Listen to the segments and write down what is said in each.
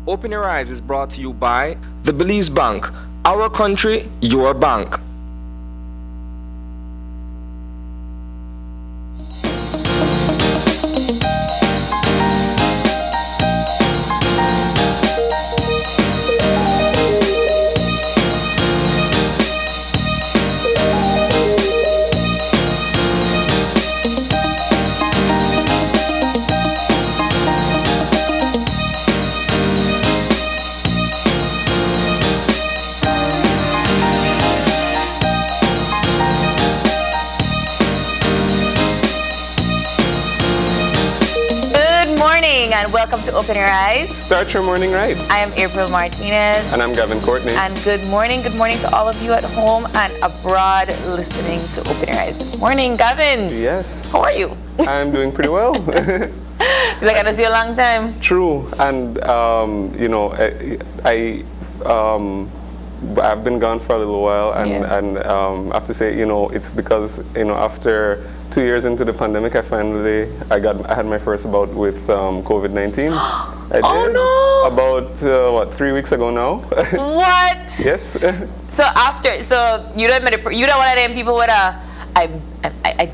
Open Your Eyes is brought to you by the Belize Bank. Our country, your bank. And welcome to Open Your Eyes. Start your morning right. I am April Martinez. And I'm Gavin Courtney. And good morning to all of you at home and abroad listening to Open Your Eyes this morning. Gavin. Yes. How are you? I'm doing pretty well. Like I know you a long time. True. And, I've been gone for a little while. And I have to say, it's because, after 2 years into the pandemic, I had my first bout with COVID-19. Oh no! About 3 weeks ago now. What? Yes. So you don't one of them people with I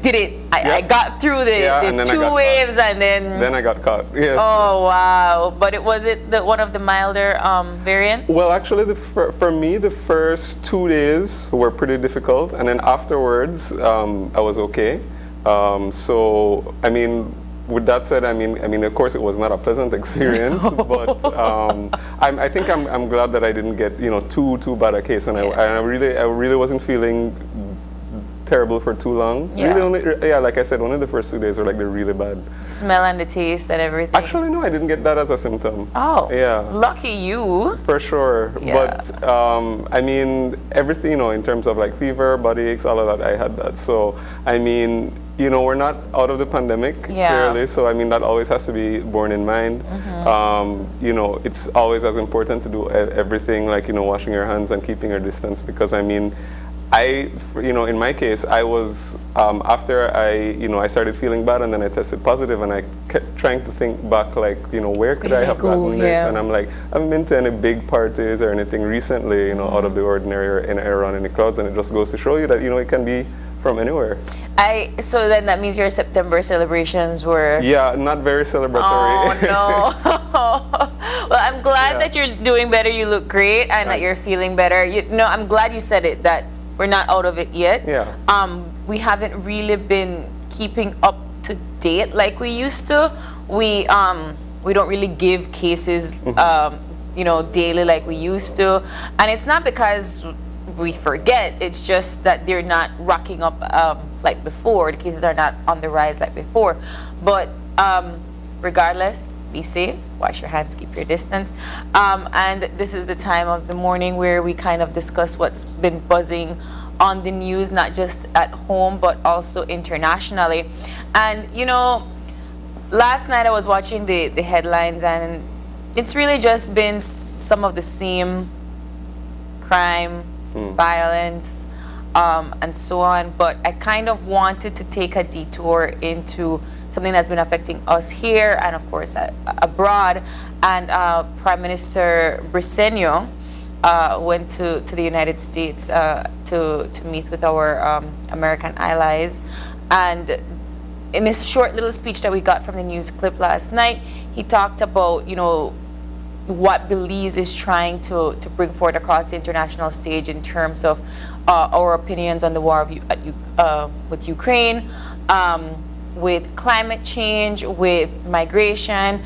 did it. I got through the two waves and then I got caught. Yes. Oh wow! But was it one of the milder variants? Well, actually, for me, the first 2 days were pretty difficult, and then afterwards, I was okay. So, I mean, with that said, I mean, of course, it was not a pleasant experience, but I think I'm glad that I didn't get too bad a case, and I really wasn't feeling terrible for too long. Yeah. Really like I said, only the first 2 days were like the really bad. Smell and the taste and everything. Actually, no, I didn't get that as a symptom. Oh. Yeah. Lucky you. For sure. Yeah. But I mean, everything, in terms of like fever, body aches, all of that, I had that. So I mean, we're not out of the pandemic, clearly. So I mean, that always has to be borne in mind. Mm-hmm. It's always as important to do everything like washing your hands and keeping your distance, because I mean, in my case, I was, after I started feeling bad and then I tested positive, and I kept trying to think back, like, where could I have gotten this? And I'm like, I haven't been to any big parties or anything recently, out of the ordinary or around any crowds, and it just goes to show you that, it can be from anywhere. So then that means your September celebrations were... Yeah, not very celebratory. Oh, no. Well, I'm glad that you're doing better. You look great, and that you're feeling better. I'm glad you said it, that we're not out of it yet. Yeah. We haven't really been keeping up to date like we used to. We don't really give cases, daily like we used to. And it's not because we forget. It's just that they're not rocking up like before. The cases are not on the rise like before. But regardless, be safe, wash your hands, keep your distance. And this is the time of the morning where we kind of discuss what's been buzzing on the news, not just at home, but also internationally. And, last night I was watching the headlines, and it's really just been some of the same crime, violence, and so on. But I kind of wanted to take a detour into something that's been affecting us here and, of course, abroad. And Prime Minister Briceño went to the United States to meet with our American allies. And in this short little speech that we got from the news clip last night, he talked about, what Belize is trying to bring forward across the international stage in terms of our opinions on the war with Ukraine, with climate change, with migration,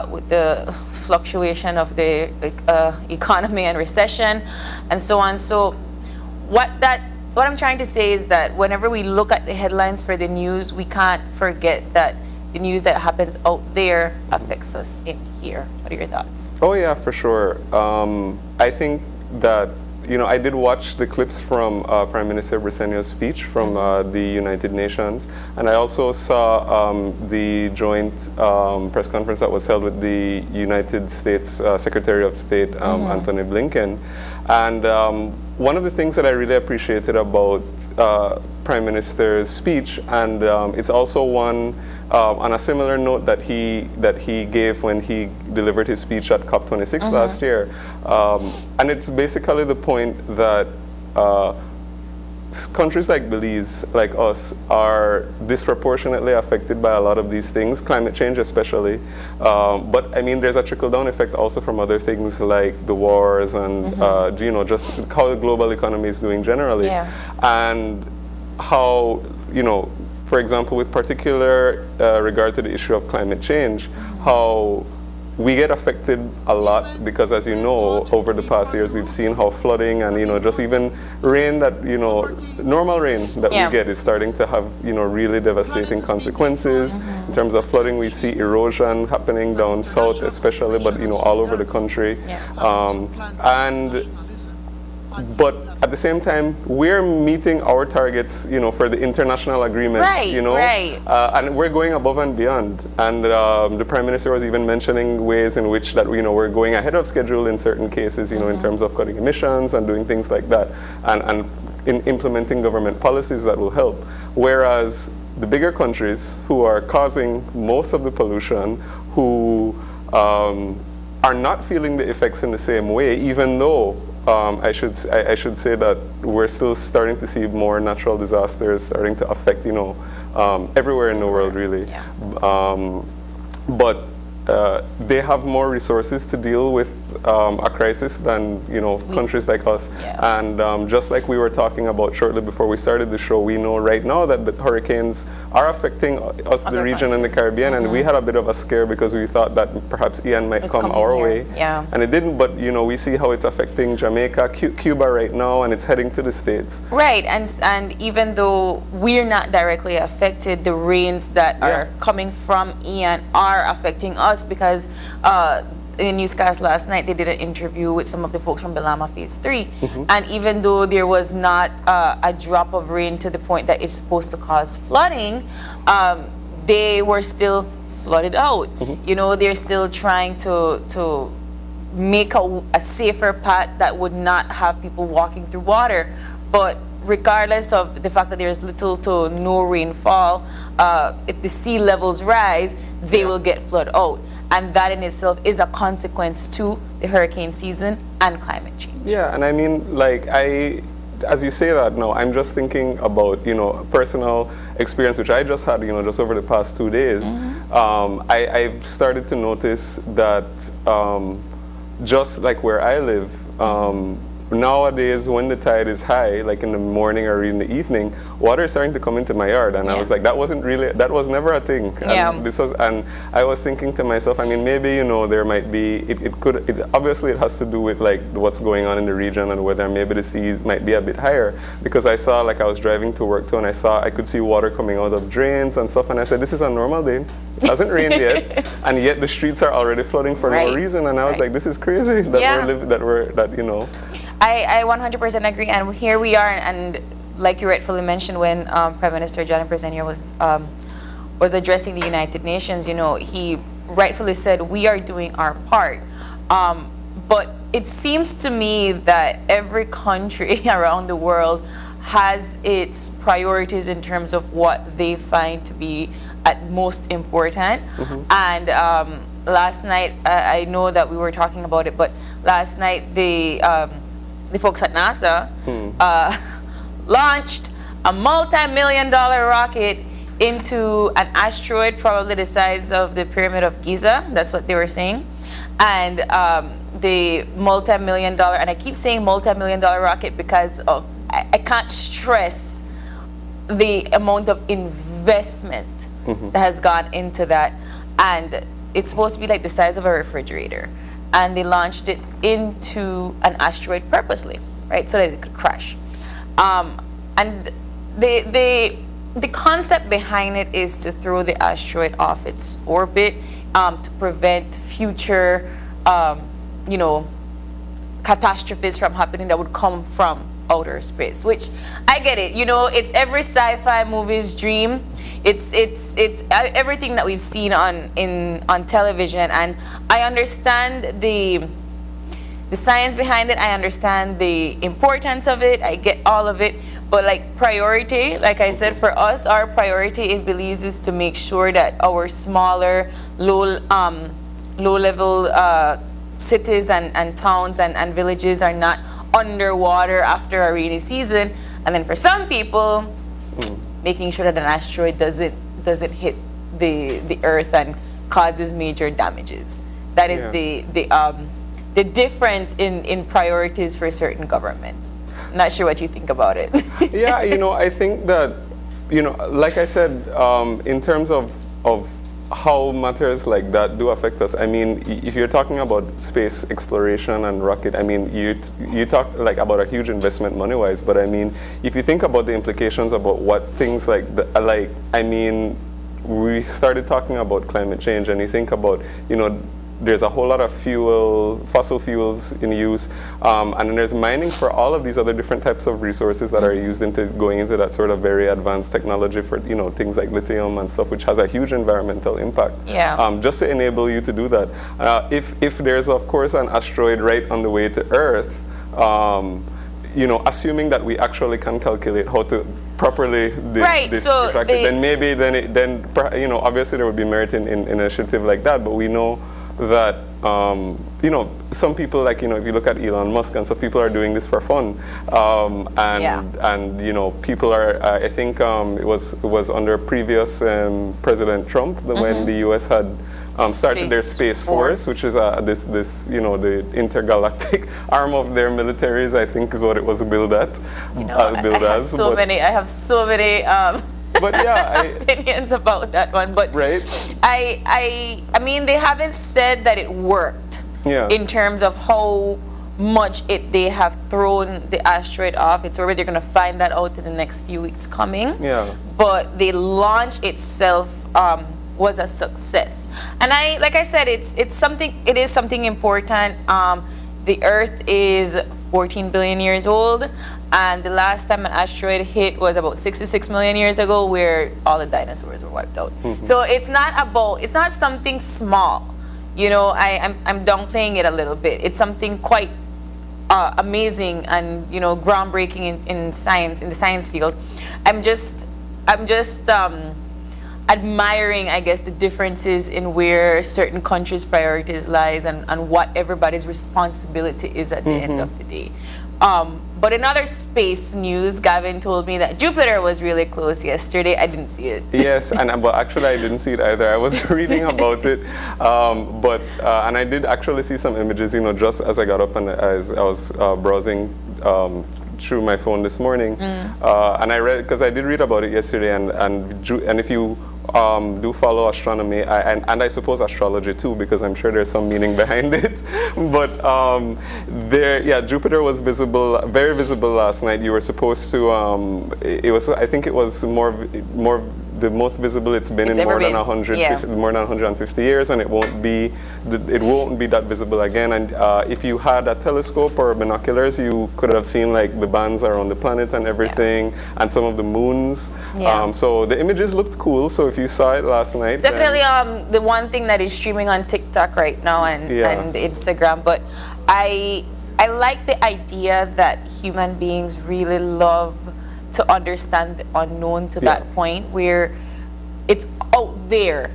with the fluctuation of the economy and recession, and so on. So what I'm trying to say is that whenever we look at the headlines for the news, we can't forget that the news that happens out there affects us in here. What are your thoughts? Oh yeah, for sure. I think that I did watch the clips from Prime Minister Briceño's speech from the United Nations, and I also saw the joint press conference that was held with the United States Secretary of State, Antony Blinken. And one of the things that I really appreciated about Prime Minister's speech, and it's also one on a similar note that he gave when he delivered his speech at COP26 last year, and it's basically the point that countries like Belize, like us, are disproportionately affected by a lot of these things, climate change especially. But I mean, there's a trickle-down effect also from other things like the wars and you know, just how the global economy is doing generally, and how, you know, for example, with particular regard to the issue of climate change, how we get affected a lot because, as you know, over the past years we've seen how flooding and, you know, just even rain that, you know, normal rain that we get is starting to have, you know, really devastating consequences. In terms of flooding, we see erosion happening down south especially, but, you know, all over the country. But at the same time, we're meeting our targets, you know, for the international agreements, you know, and we're going above and beyond. And the Prime Minister was even mentioning ways in which that, you know, we're going ahead of schedule in certain cases, you know, in terms of cutting emissions and doing things like that, and in implementing government policies that will help. Whereas the bigger countries who are causing most of the pollution, who are not feeling the effects in the same way, even though I should say that we're still starting to see more natural disasters starting to affect, you know, everywhere in the world, really. But they have more resources to deal with a crisis than, you know, countries like us. And just like we were talking about shortly before we started the show, we know right now that the hurricanes are affecting us, the region and the Caribbean, and we had a bit of a scare because we thought that perhaps Ian might come our way. And it didn't, but, you know, we see how it's affecting Jamaica, Cuba right now, and it's heading to the States. And even though we're not directly affected, the rains that are coming from Ian are affecting us, because in Newscast last night they did an interview with some of the folks from Belama Phase 3, and even though there was not a drop of rain to the point that it's supposed to cause flooding, they were still flooded out. You know, they're still trying to make a safer path that would not have people walking through water. But regardless of the fact that there's little to no rainfall, if the sea levels rise, they will get flooded out. And that in itself is a consequence to the hurricane season and climate change. Yeah, and I mean, like, as you say that now, I'm just thinking about, you know, personal experience, which I just had, you know, just over the past 2 days. I've started to notice that just like where I live, nowadays when the tide is high, like in the morning or in the evening, water is starting to come into my yard, and I was like, that was never a thing. And I was thinking to myself, I mean, maybe, you know, there might be, obviously it has to do with like what's going on in the region and whether maybe the seas might be a bit higher, because I saw, like, I was driving to work too, and I could see water coming out of drains and stuff, and I said, this is a normal day. It hasn't rained yet, and yet the streets are already flooding for no reason, and I was like, this is crazy that you know. I 100% agree, and here we are, and like you rightfully mentioned, when Prime Minister Johnny Presenier was addressing the United Nations, you know, he rightfully said we are doing our part. But it seems to me that every country around the world has its priorities in terms of what they find to be at most important. And last night, I know that we were talking about it, but last night the folks at NASA launched a multi-million-dollar rocket into an asteroid probably the size of the Pyramid of Giza. That's what they were saying. And the multi-million-dollar, and I keep saying multi-million-dollar rocket because I can't stress the amount of investment that has gone into that. And it's supposed to be like the size of a refrigerator. And they launched it into an asteroid purposely, right, so that it could crash. And the concept behind it is to throw the asteroid off its orbit, to prevent future, you know, catastrophes from happening that would come from outer space. Which I get it, you know, it's every sci-fi movie's dream. It's everything that we've seen on television, and I understand the science behind it. I understand the importance of it. I get all of it, But like priority, like I said, for us, our priority in Belize is to make sure that our smaller, low-level cities and towns and villages are not underwater after a rainy season. And then for some people, making sure that an asteroid doesn't hit the Earth and causes major damages. That is the difference in priorities for certain governments. I'm not sure what you think about it. Yeah, I think that, like I said, in terms of how matters like that do affect us. I mean, if you're talking about space exploration and rocket, I mean, you talk like about a huge investment money-wise, but I mean, if you think about the implications about what things like I mean, we started talking about climate change, and you think about, there's a whole lot of fossil fuels in use, and then there's mining for all of these other different types of resources that are used into going into that sort of very advanced technology for, things like lithium and stuff, which has a huge environmental impact. Yeah. Just to enable you to do that. If there's, of course, an asteroid right on the way to Earth, assuming that we actually can calculate how to properly distract it, then maybe obviously there would be merit in an initiative like that, but we know that some people, like, if you look at Elon Musk and so, people are doing this for fun, and people are, I think it was under previous President Trump when the U.S. had started their Space Force, which is the intergalactic arm of their militaries, I think is what it was billed at. I have so many but yeah, opinions about that one. But right. I mean, they haven't said that it worked in terms of how much they have thrown the asteroid off its orbit. They're going to find that out in the next few weeks coming. Yeah. But the launch itself was a success, and like I said, it is something important. The Earth is 14 billion years old, and the last time an asteroid hit was about 66 million years ago, where all the dinosaurs were wiped out. So it's not something small. I'm downplaying it a little bit. It's something quite amazing and groundbreaking in science, in the science field. I'm just admiring, I guess, the differences in where certain countries' priorities lies and what everybody's responsibility is at the end of the day. But in other space news, Gavin told me that Jupiter was really close yesterday. I didn't see it. Yes, but actually I didn't see it either. I was reading about it, and I did actually see some images, just as I got up and as I was browsing through my phone this morning, and I read, because I did read about it yesterday, and if you do follow astronomy and I suppose astrology too, because I'm sure there's some meaning behind it, but Jupiter was very visible last night. You were supposed to I think it was more the most visible it's been in more than 150 years, and it won't be that visible again. And if you had a telescope or binoculars, you could have seen like the bands around the planet and everything, and some of the moons. So the images looked cool. So if you saw it last night, it's definitely the one thing that is streaming on TikTok right now and Instagram. But I like the idea that human beings really love to understand the unknown to that point where it's out there,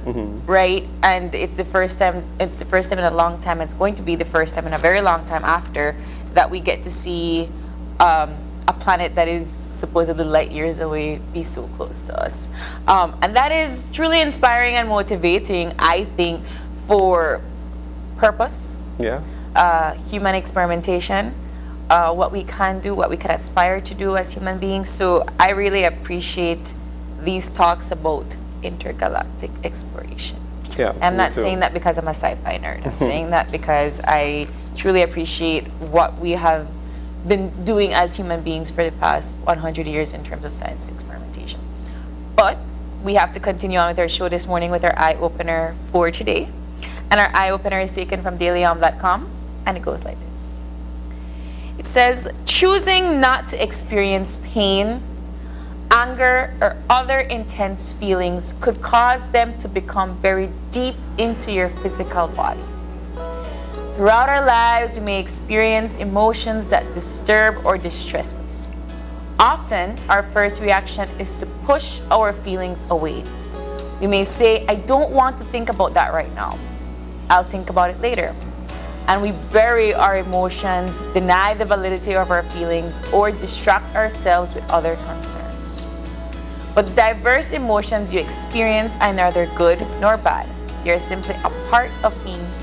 right? And it's the first time in a long time. It's going to be the first time in a very long time after that we get to see a planet that is supposedly light years away be so close to us. And that is truly inspiring and motivating, I think, for purpose, human experimentation, what we can do, what we can aspire to do as human beings. So I really appreciate these talks about intergalactic exploration. I'm not saying that because I'm a sci-fi nerd. I'm saying that because I truly appreciate what we have been doing as human beings for the past 100 years in terms of science experimentation. But we have to continue on with our show this morning with our eye-opener for today. And our eye-opener is taken from dailyom.com, and it goes like this. It says, choosing not to experience pain, anger, or other intense feelings could cause them to become buried deep into your physical body. Throughout our lives, we may experience emotions that disturb or distress us. Often, our first reaction is to push our feelings away. We may say, I don't want to think about that right now. I'll think about it later. And we bury our emotions, deny the validity of our feelings, or distract ourselves with other concerns. But the diverse emotions you experience are neither good nor bad. They are simply a part of being human.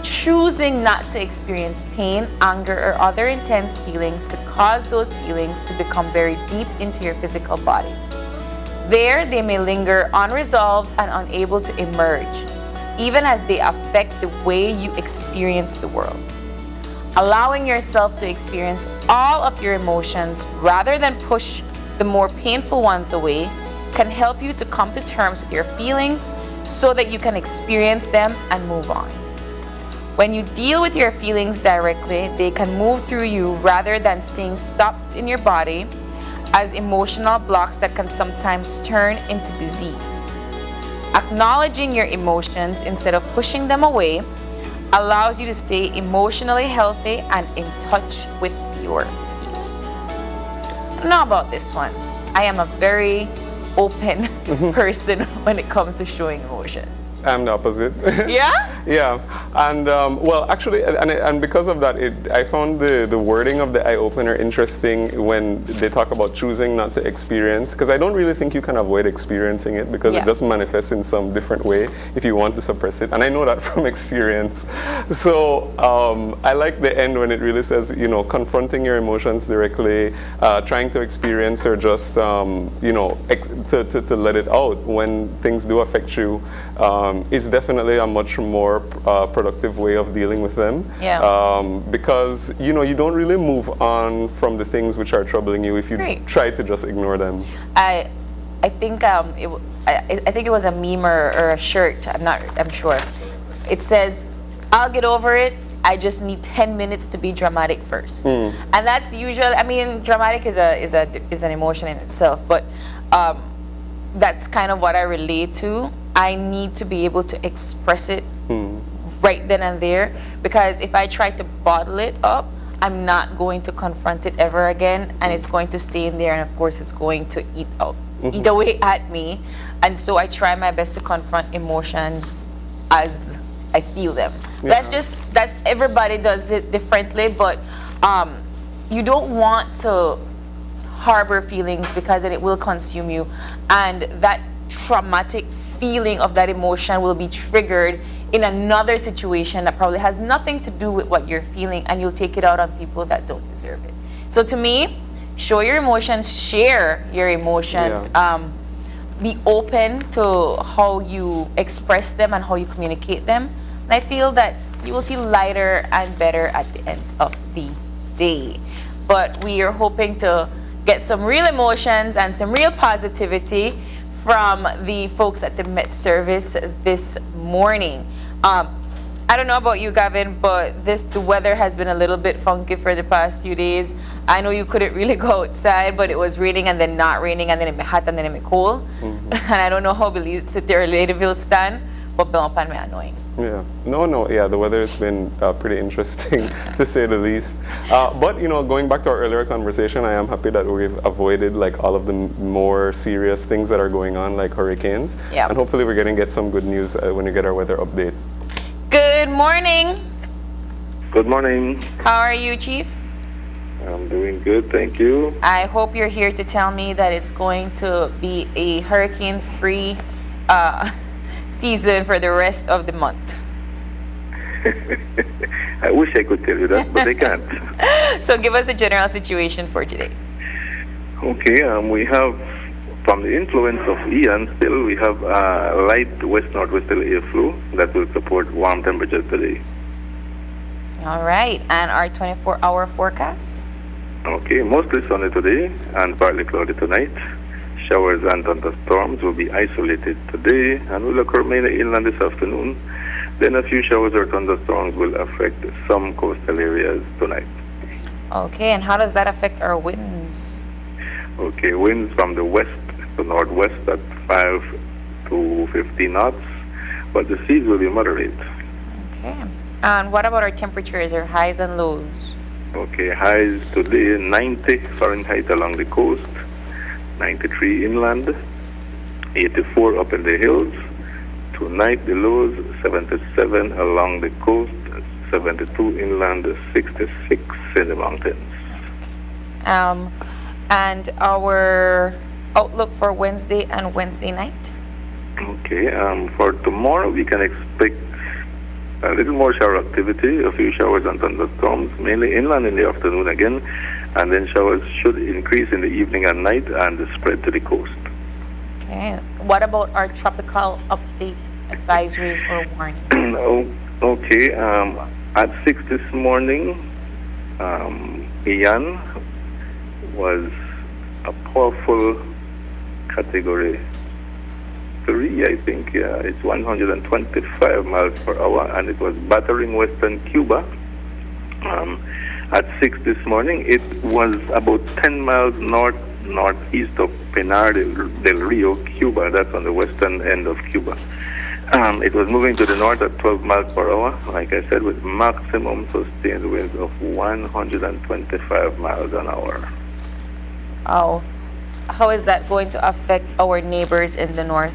Choosing not to experience pain, anger, or other intense feelings could cause those feelings to become very deep into your physical body. There, they may linger unresolved and unable to emerge, even as they affect the way you experience the world. Allowing yourself to experience all of your emotions rather than push the more painful ones away can help you to come to terms with your feelings so that you can experience them and move on. When you deal with your feelings directly, they can move through you rather than staying stopped in your body as emotional blocks that can sometimes turn into disease. Acknowledging your emotions instead of pushing them away allows you to stay emotionally healthy and in touch with your feelings. I don't know about this one. I am a very open person when it comes to showing emotions. I'm the opposite. Yeah? Yeah, and well, actually, and because of that, I found the wording of the eye opener interesting when they talk about choosing not to experience, because I don't really think you can avoid experiencing it because it does manifest in some different way if you want to suppress it, and I know that from experience. So I like the end when it really says, you know, confronting your emotions directly, trying to experience or just, you know, to let it out when things do affect you. Is definitely a much more productive way of dealing with them. Yeah. Because you know you don't really move on from the things which are troubling you if you try to just ignore them. I think I think it was a meme or a shirt. I'm sure. It says, "I'll get over it. I just need 10 minutes to be dramatic first." And that's usually. I mean, dramatic is an emotion in itself, but that's kind of what I relate to. I need to be able to express it right then and there, because if I try to bottle it up, I'm not going to confront it ever again, and it's going to stay in there, and of course it's going to eat away at me. And so I try my best to confront emotions as I feel them. Yeah. That's everybody does it differently, but you don't want to harbor feelings because then it will consume you, and that traumatic feeling of that emotion will be triggered in another situation that probably has nothing to do with what you're feeling, and you'll take it out on people that don't deserve it. So to me, show your emotions, share your emotions, be open to how you express them and how you communicate them. And I feel that you will feel lighter and better at the end of the day. But we are hoping to get some real emotions and some real positivity from the folks at the Met Service this morning. I don't know about you, Gavin, but the weather has been a little bit funky for the past few days. I know you couldn't really go outside, but it was raining and then not raining, and then it be hot and then it be cold. And I don't know how Belize sit there Ladyville stand, but Belmont me annoying. Yeah, the weather has been pretty interesting to say the least. But you know, going back to our earlier conversation, I am happy that we've avoided like all of the more serious things that are going on, like hurricanes. Yeah. And hopefully we're going to get some good news when we get our weather update. Good morning. Good morning. How are you, Chief? I'm doing good, thank you. I hope you're here to tell me that it's going to be a hurricane-free season for the rest of the month. I wish I could tell you that, but I can't. So give us the general situation for today. Okay, we have, from the influence of Ian still, we have light west-northwesterly airflow that will support warm temperatures today. All right, and our 24-hour forecast? Okay, mostly sunny today and partly cloudy tonight. Showers and thunderstorms will be isolated today and will occur mainly inland this afternoon. Then a few showers or thunderstorms will affect some coastal areas tonight. Okay, and how does that affect our winds? Okay, winds from the west to northwest at 5 to 15 knots, but the seas will be moderate. Okay, and what about our temperatures, our highs and lows? Okay, highs today 90 Fahrenheit along the coast, 93 inland, 84 up in the hills. Tonight the lows 77 along the coast, 72 inland, 66 in the mountains. And our outlook for Wednesday and Wednesday night? Okay, for tomorrow we can expect a little more shower activity, a few showers and thunderstorms, mainly inland in the afternoon again, and then showers should increase in the evening and night and spread to the coast. Okay. What about our tropical update advisories or warnings? Okay, at 6 this morning, Ian was a powerful category 3, I think. Yeah, it's 125 miles per hour, and it was battering western Cuba. At 6 this morning, it was about 10 miles northeast of Pinar del Rio, Cuba. That's on the western end of Cuba. It was moving to the north at 12 miles per hour, like I said, with maximum sustained winds of 125 miles an hour. Oh, how is that going to affect our neighbors in the north?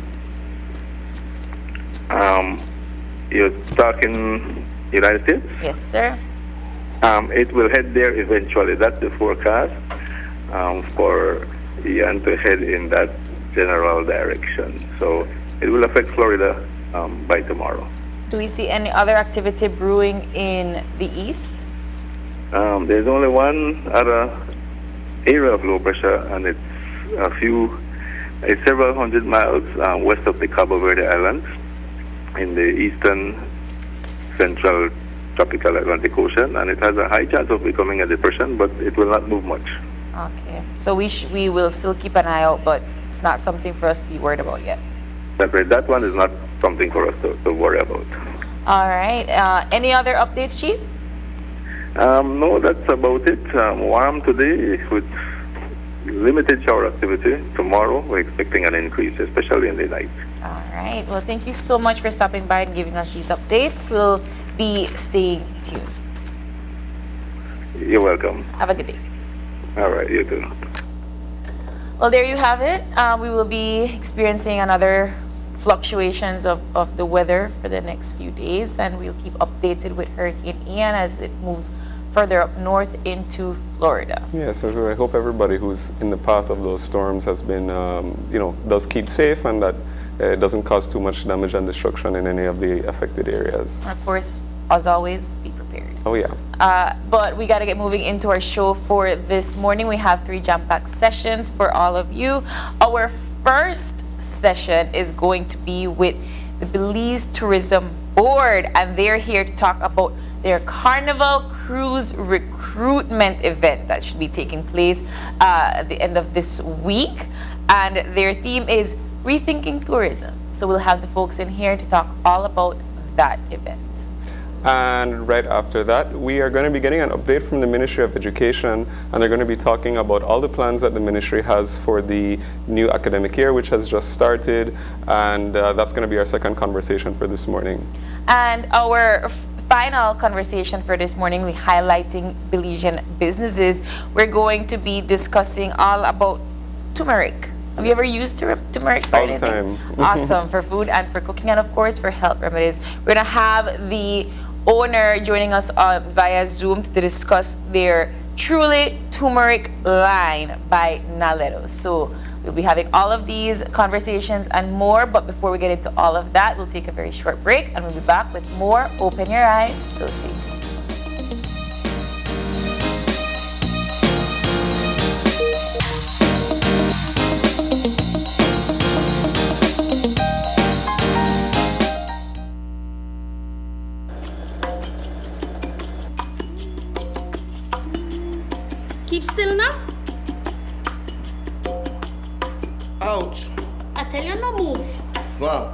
You're talking United States? Yes, sir. It will head there eventually. That's the forecast for Ian to head in that general direction. So it will affect Florida by tomorrow. Do we see any other activity brewing in the east? There's only one other area of low pressure, and it's several hundred miles west of the Cabo Verde Islands in the eastern central tropical Atlantic Ocean, and it has a high chance of becoming a depression, but it will not move much. Okay, so we will still keep an eye out, but it's not something for us to be worried about yet. That's right. That one is not something for us to worry about. All right. Any other updates, Chief? No, that's about it. Warm today with limited shower activity. Tomorrow we're expecting an increase, especially in the night. All right. Well, thank you so much for stopping by and giving us these updates. We'll be staying tuned. You're welcome. Have a good day. All right, you too. Well, there you have it. We will be experiencing another fluctuations of the weather for the next few days, and we'll keep updated with Hurricane Ian as it moves further up north into Florida. Yes, so I hope everybody who's in the path of those storms has been, does keep safe, and that it doesn't cause too much damage and destruction in any of the affected areas. And of course, as always, be prepared. Oh yeah. But we got to get moving into our show for this morning. We have 3 jam-packed sessions for all of you. Our first session is going to be with the Belize Tourism Board, and they're here to talk about their Carnival Cruise recruitment event that should be taking place at the end of this week. And their theme is Rethinking Tourism. So we'll have the folks in here to talk all about that event. And right after that, we are going to be getting an update from the Ministry of Education, and they're going to be talking about all the plans that the ministry has for the new academic year, which has just started, and that's going to be our second conversation for this morning. And our final conversation for this morning, we're highlighting Belizean businesses. We're going to be discussing all about turmeric. Have you ever used turmeric for anything? All the time. Awesome, for food and for cooking, and of course for health remedies. We're going to have the owner joining us via Zoom to discuss their Truly Turmeric line by Naledo. So we'll be having all of these conversations and more, but before we get into all of that, we'll take a very short break, and we'll be back with more Open Your Eyes, so stay tuned. Keep still now. Ouch. I tell you no move. Man,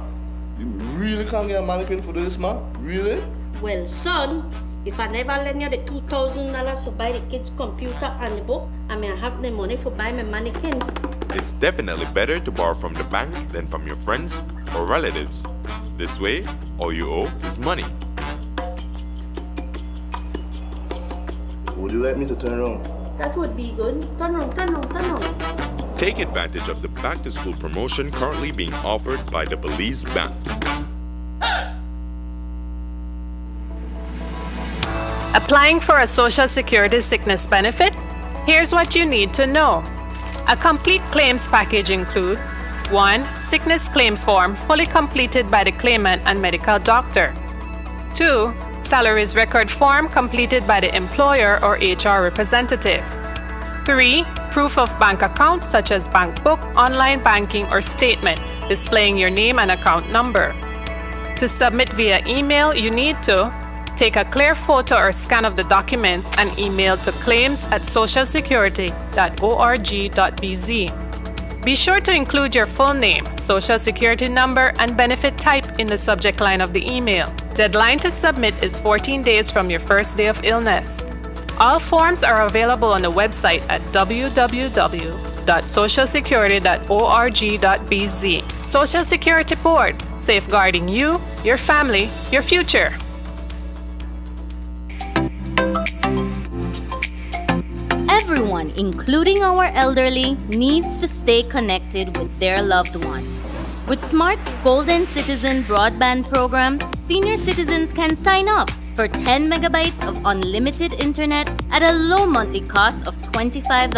you really can't get a mannequin for this, man? Really? Well, son, if I never lend you the $2,000 to buy the kids' computer and the book, I may have the money for buy my mannequin. It's definitely better to borrow from the bank than from your friends or relatives. This way, all you owe is money. Would you like me to turn around? That would be good. Turn on, turn on, turn on. Take advantage of the back to school promotion currently being offered by the Belize Bank. Applying for a Social Security sickness benefit? Here's what you need to know. A complete claims package include 1. Sickness claim form fully completed by the claimant and medical doctor. 2. Salaries record form completed by the employer or HR representative. 3. Proof of bank account such as bank book, online banking, or statement displaying your name and account number. To submit via email, you need to take a clear photo or scan of the documents and email to claims@socialsecurity.org.bz. Be sure to include your full name, social security number, and benefit type in the subject line of the email. Deadline to submit is 14 days from your first day of illness. All forms are available on the website at www.socialsecurity.org.bz. Social Security Board, safeguarding you, your family, your future. Everyone, including our elderly, needs to stay connected with their loved ones. With Smart's Golden Citizen broadband program, senior citizens can sign up for 10 megabytes of unlimited internet at a low monthly cost of $25.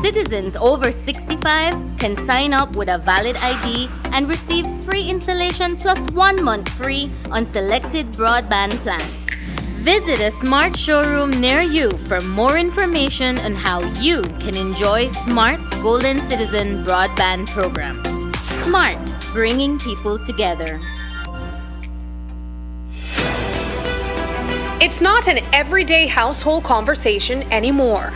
Citizens over 65 can sign up with a valid ID and receive free installation plus 1 month free on selected broadband plans. Visit a Smart showroom near you for more information on how you can enjoy Smart's Golden Citizen broadband program. Smart, bringing people together. It's not an everyday household conversation anymore.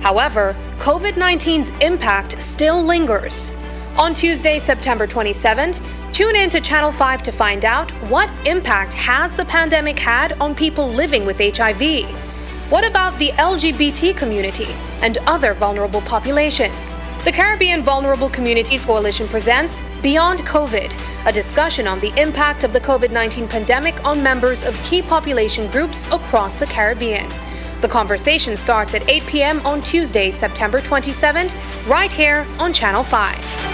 However, COVID-19's impact still lingers. On Tuesday, September 27th, tune in to Channel 5 to find out what impact has the pandemic had on people living with HIV. What about the LGBT community and other vulnerable populations? The Caribbean Vulnerable Communities Coalition presents Beyond COVID, a discussion on the impact of the COVID-19 pandemic on members of key population groups across the Caribbean. The conversation starts at 8 p.m. on Tuesday, September 27th, right here on Channel 5.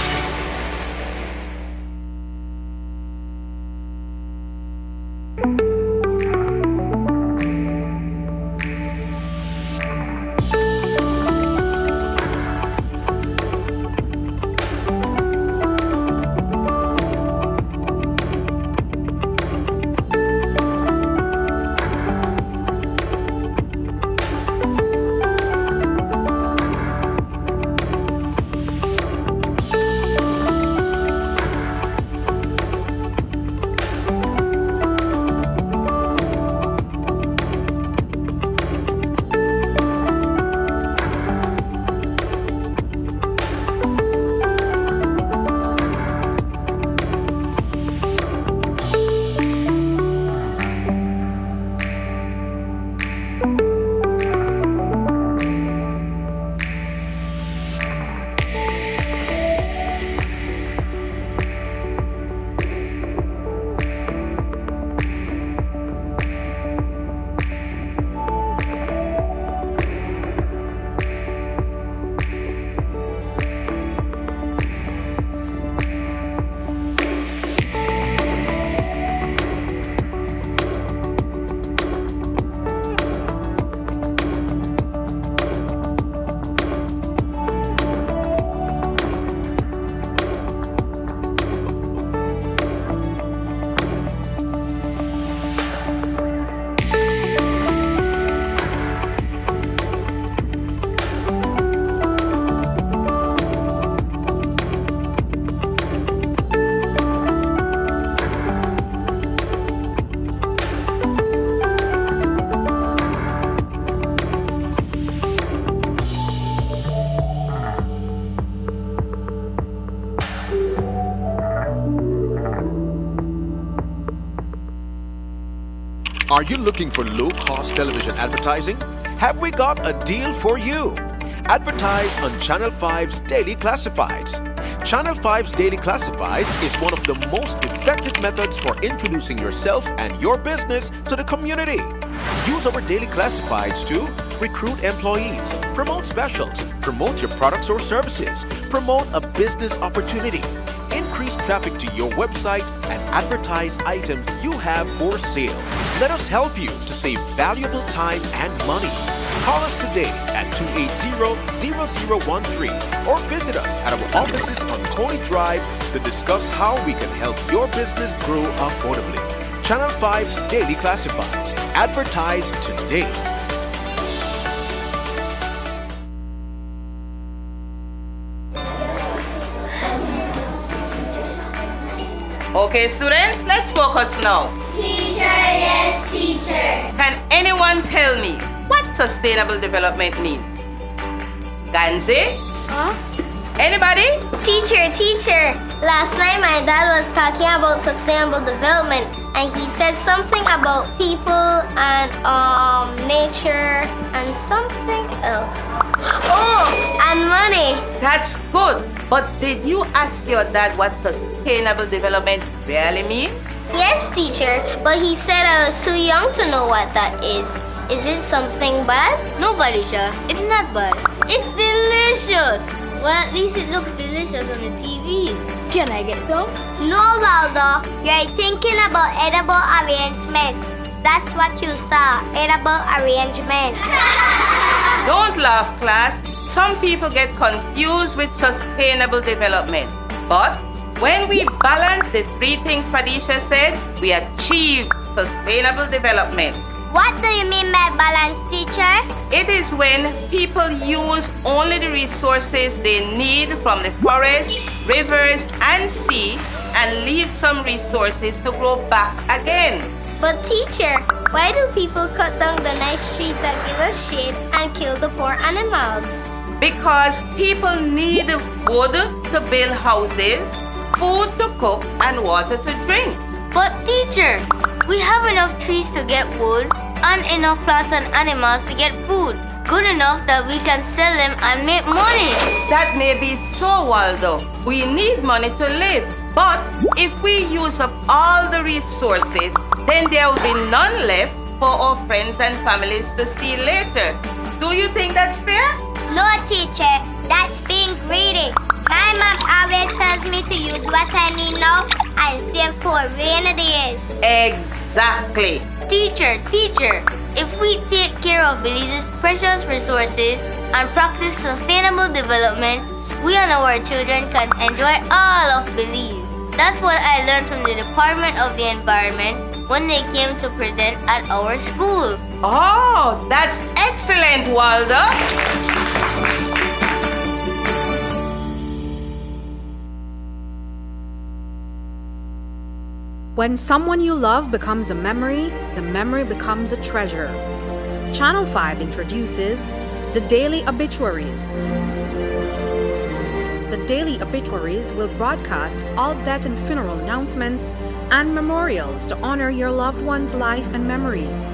Are you looking for low-cost television advertising? Have we got a deal for you? Advertise on Channel 5's Daily Classifieds. Channel 5's Daily Classifieds is one of the most effective methods for introducing yourself and your business to the community. Use our Daily Classifieds to recruit employees, promote specials, promote your products or services, promote a business opportunity, increase traffic to your website, and advertise items you have for sale. Let us help you to save valuable time and money. Call us today at 280-0013 or visit us at our offices on Coney Drive to discuss how we can help your business grow affordably. Channel 5 Daily Classifieds. Advertise today. Okay, students, let's focus now. Teacher, yes, teacher. Can anyone tell me what sustainable development means? Ganze? Huh? Anybody? Teacher. Last night my dad was talking about sustainable development and he said something about people and nature and something else. Oh, and money. That's good. But did you ask your dad what sustainable development really means? Yes, teacher, but he said I was too young to know what that is. Is it something bad? No, Balisha, it's not bad. It's delicious. Well, at least it looks delicious on the TV. Can I get some? No, Waldo. You're thinking about edible arrangements. That's what you saw, edible arrangements. Don't laugh, class. Some people get confused with sustainable development. But when we balance the three things Padisha said, we achieve sustainable development. What do you mean by balance, teacher? It is when people use only the resources they need from the forest, rivers, and sea and leave some resources to grow back again. But teacher, why do people cut down the nice trees that give us shade and kill the poor animals? Because people need wood to build houses, food to cook, and water to drink. But teacher, we have enough trees to get wood and enough plants and animals to get food. Good enough that we can sell them and make money. That may be so, Waldo. We need money to live. But if we use up all the resources, then there will be none left for our friends and families to see later. Do you think that's fair? No, teacher. That's being greedy. My mom always tells me to use what I need now and save for rainy days. Exactly. Teacher, if we take care of Belize's precious resources and practice sustainable development, we and our children can enjoy all of Belize. That's what I learned from the Department of the Environment when they came to present at our school. Oh, that's excellent, Waldo. When someone you love becomes a memory, the memory becomes a treasure. Channel 5 introduces the Daily Obituaries. The Daily Obituaries will broadcast all death and funeral announcements and memorials to honor your loved one's life and memories.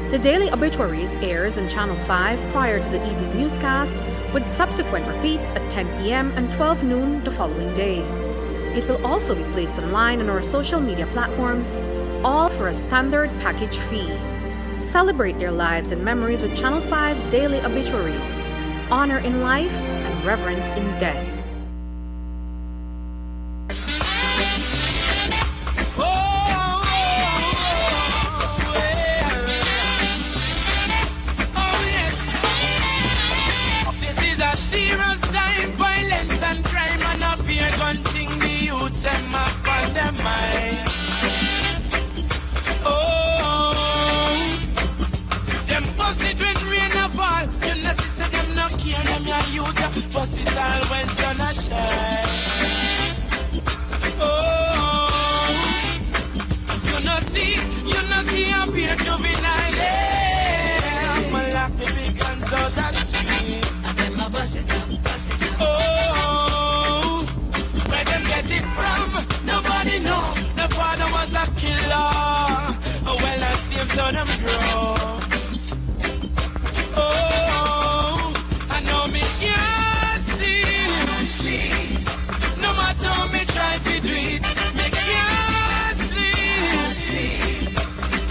The Daily Obituaries airs on Channel 5 prior to the evening newscast, with subsequent repeats at 10 p.m. and 12 noon the following day. It will also be placed online on our social media platforms, all for a standard package fee. Celebrate their lives and memories with Channel 5's Daily Obituaries. Honor in life and reverence in death. Them up on their mind. Oh, them bust it when rain a fall. You know see them no care them your youth. Bust it all when sun a shine. Oh, you know see up here juvenile. Yeah, I'ma lock the big guns out of the street. And them a bust it up. Nobody know the father was a killer. Well, I see him turn him grow. Oh, I know me can't sleep. No matter how me try to do it, me can't sleep.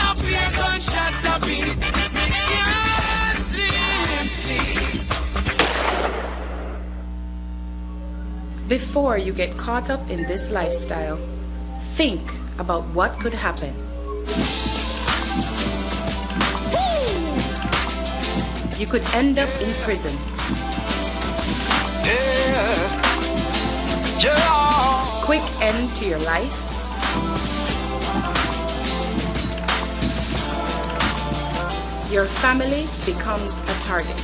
Up here gunshot a beat, me can't sleep. Before you get caught up in this lifestyle, think about what could happen. You could end up in prison. Quick end to your life. Your family becomes a target.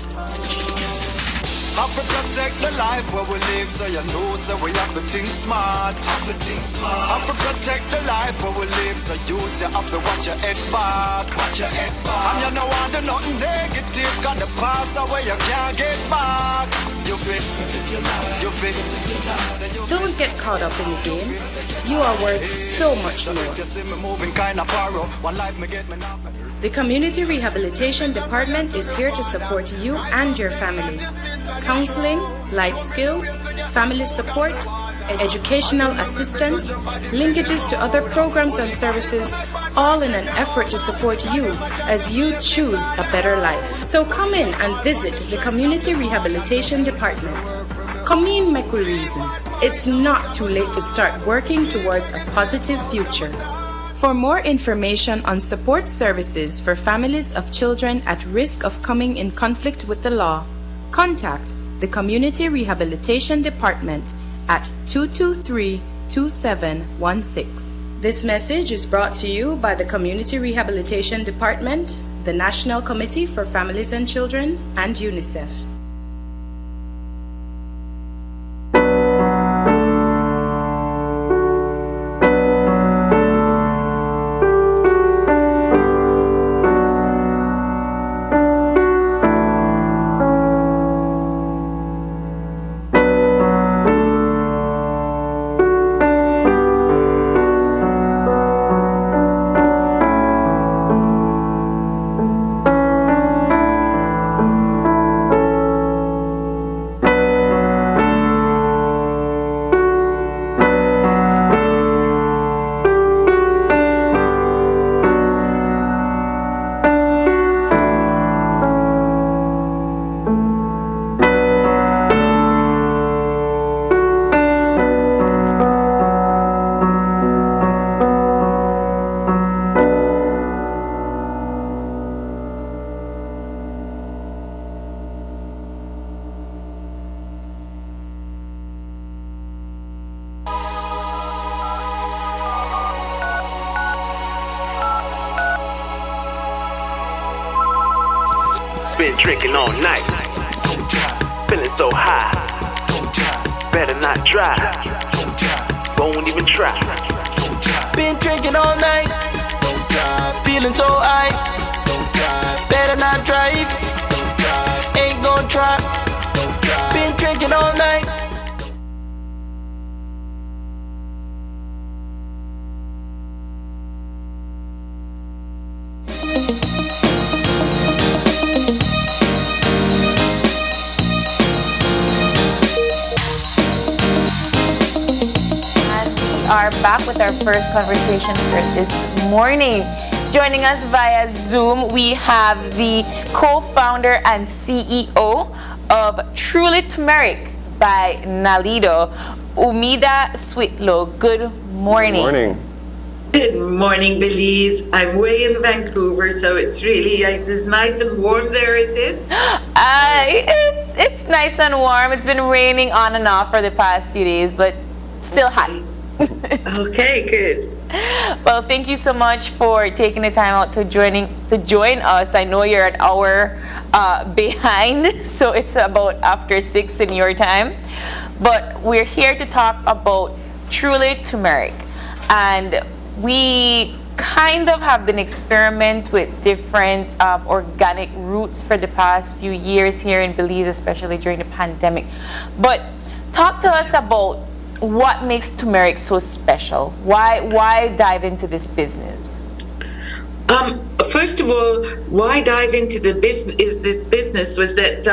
Have to protect the life where we live, so you know, so we have to think smart. Have to protect the life where we live, so you have to watch your head back. And you know want to do nothing negative, cause the past away you can't get back. You fit. Don't get caught up in the game. You are worth so much more. The Community Rehabilitation Department is here to support you and your family. Counseling, life skills, family support, educational assistance, linkages to other programs and services, all in an effort to support you as you choose a better life. So come in and visit the Community Rehabilitation Department. Come in, make we reason. It's not too late to start working towards a positive future. For more information on support services for families of children at risk of coming in conflict with the law, contact the Community Rehabilitation Department at 223-2716. This message is brought to you by the Community Rehabilitation Department, the National Committee for Families and Children, and UNICEF. Been drinking all night, feeling so high. Better not drive, won't even try. Been drinking all night, feeling so high. Better not drive, ain't gonna try. Been drinking all night. Are back with our first conversation for this morning. Joining us via Zoom, we have the co-founder and CEO of Truly Turmeric by Nalido, Umida Switlow. Good morning. Good morning. Good morning, Belize. I'm way in Vancouver, so it's really it's nice and warm there, is it? It's nice and warm. It's been raining on and off for the past few days, but still hot. Okay, good. Well, thank you so much for taking the time out to join us. I know you're an hour behind, so it's about after 6 in your time. But we're here to talk about Truly Turmeric, and we kind of have been experimenting with different organic roots for the past few years here in Belize, especially during the pandemic. But talk to us about what makes turmeric so special. Why dive into this business? First of all, why dive into this business was that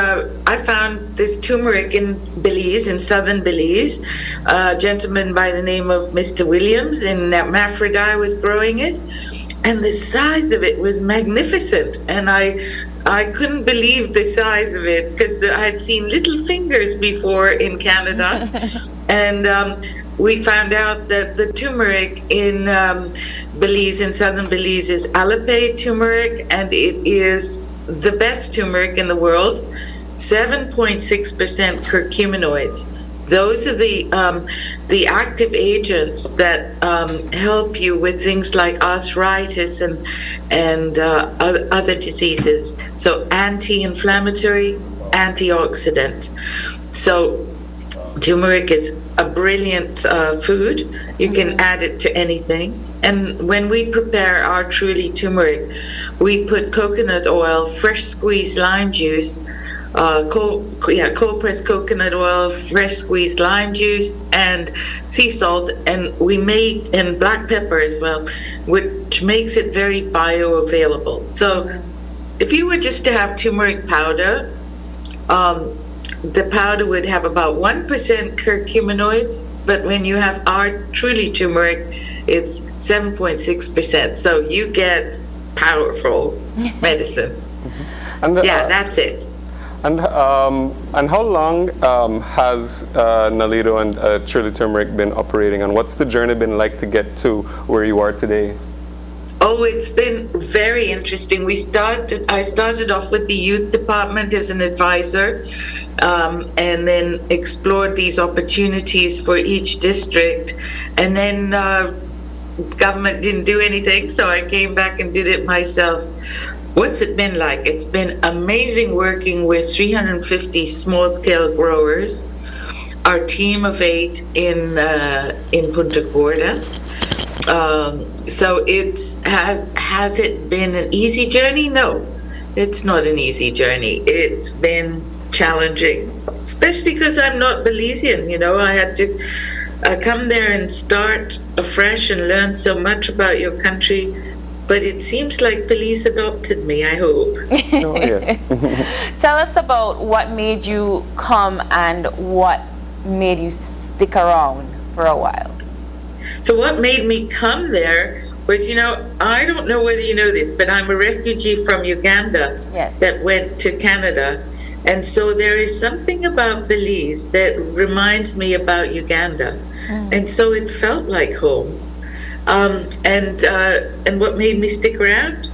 I found this turmeric in Belize, in southern Belize. A gentleman by the name of Mr. Williams in Maffredi was growing it, and the size of it was magnificent. And I I couldn't believe the size of it because I had seen little fingers before in Canada. And we found out that the turmeric in Belize, in southern Belize, is Alipay turmeric, and it is the best turmeric in the world. 7.6% curcuminoids. Those are the active agents that help you with things like arthritis and other diseases. So anti-inflammatory, antioxidant. So turmeric is a brilliant food. You can add it to anything. And when we prepare our Truly turmeric, we put coconut oil, fresh squeezed lime juice, cold pressed coconut oil, fresh squeezed lime juice, and sea salt, and and black pepper as well, which makes it very bioavailable. So if you were just to have turmeric powder, the powder would have about 1% curcuminoids, but when you have our Truly turmeric, it's 7.6%. So you get powerful medicine. And, that's it. And how long has Nalido and Truly Turmeric been operating, and what's the journey been like to get to where you are today? Oh, it's been very interesting. I started off with the youth department as an advisor, and then explored these opportunities for each district, and then government didn't do anything, so I came back and did it myself. What's it been like? It's been amazing working with 350 small-scale growers, our team of 8 in Punta Gorda. So has it been an easy journey? No, it's not an easy journey. It's been challenging, especially because I'm not Belizean. I had to come there and start afresh and learn so much about your country. But it seems like Belize adopted me, I hope. Oh, yes. Tell us about what made you come and what made you stick around for a while. So what made me come there was, I don't know whether you know this, but I'm a refugee from Uganda that went to Canada. And so there is something about Belize that reminds me about Uganda. And so it felt like home. And what made me stick around?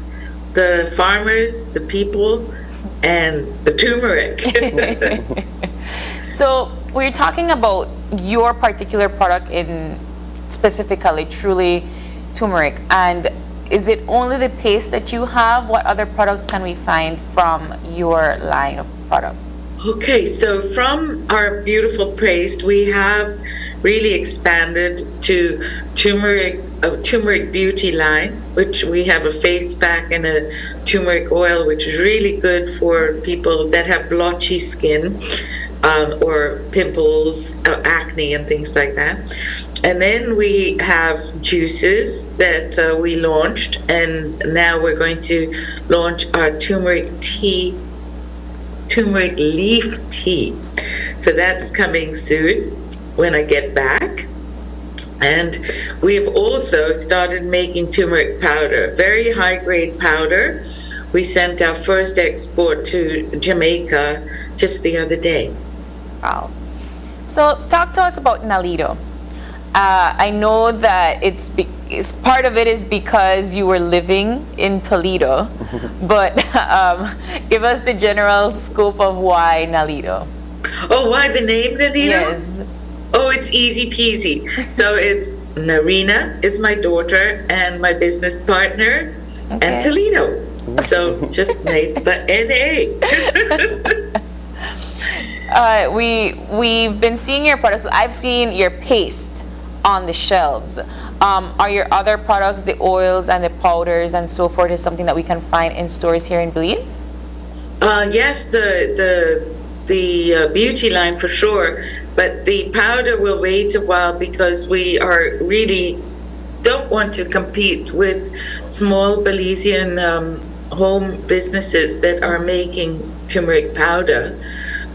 The farmers, the people, and the turmeric. So we're talking about your particular product specifically Truly Turmeric, and is it only the paste that you have? What other products can we find from your line of products? Okay, so from our beautiful paste, we have really expanded to turmeric beauty line, which we have a face pack and a turmeric oil, which is really good for people that have blotchy skin or pimples, acne, and things like that. And then we have juices that we launched, and now we're going to launch our turmeric leaf tea. So that's coming soon when I get back. And we've also started making turmeric powder, very high grade powder. We sent our first export to Jamaica just the other day. Wow. So talk to us about Nalido. I know that it's part of it is because you were living in Toledo, but give us the general scope of why Nalido. Oh, why the name Nalido? Yes. Oh, it's easy peasy. So it's Narina is my daughter and my business partner, and Toledo. So just made the NA. We've been seeing your products. I've seen your paste on the shelves. Are your other products, the oils and the powders and so forth, is something that we can find in stores here in Belize? Yes, the beauty line for sure, but the powder will wait a while because we are really don't want to compete with small Belizean home businesses that are making turmeric powder.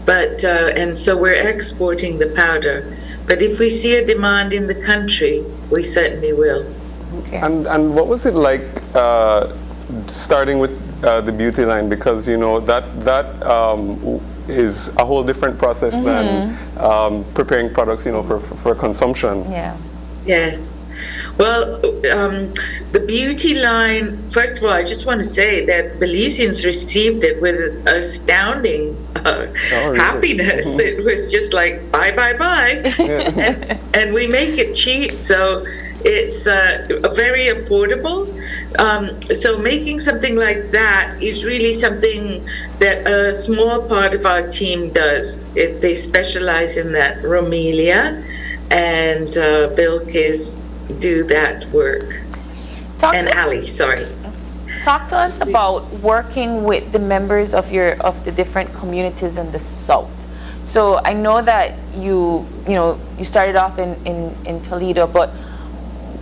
But and so we're exporting the powder. But if we see a demand in the country, we certainly will. Okay. And what was it like starting with the beauty line, because that is a whole different process than preparing products, for consumption. Yeah. Yes. Well, the beauty line, first of all, I just want to say that Belizeans received it with astounding happiness. It was just like, bye, bye, bye. And we make it cheap, so it's very affordable. So making something like that is really something that a small part of our team does. They specialize in that. Romelia and Bilkis do that work. Ali, sorry. Talk to us about working with the members of the different communities in the South. So I know that you started off in Toledo, but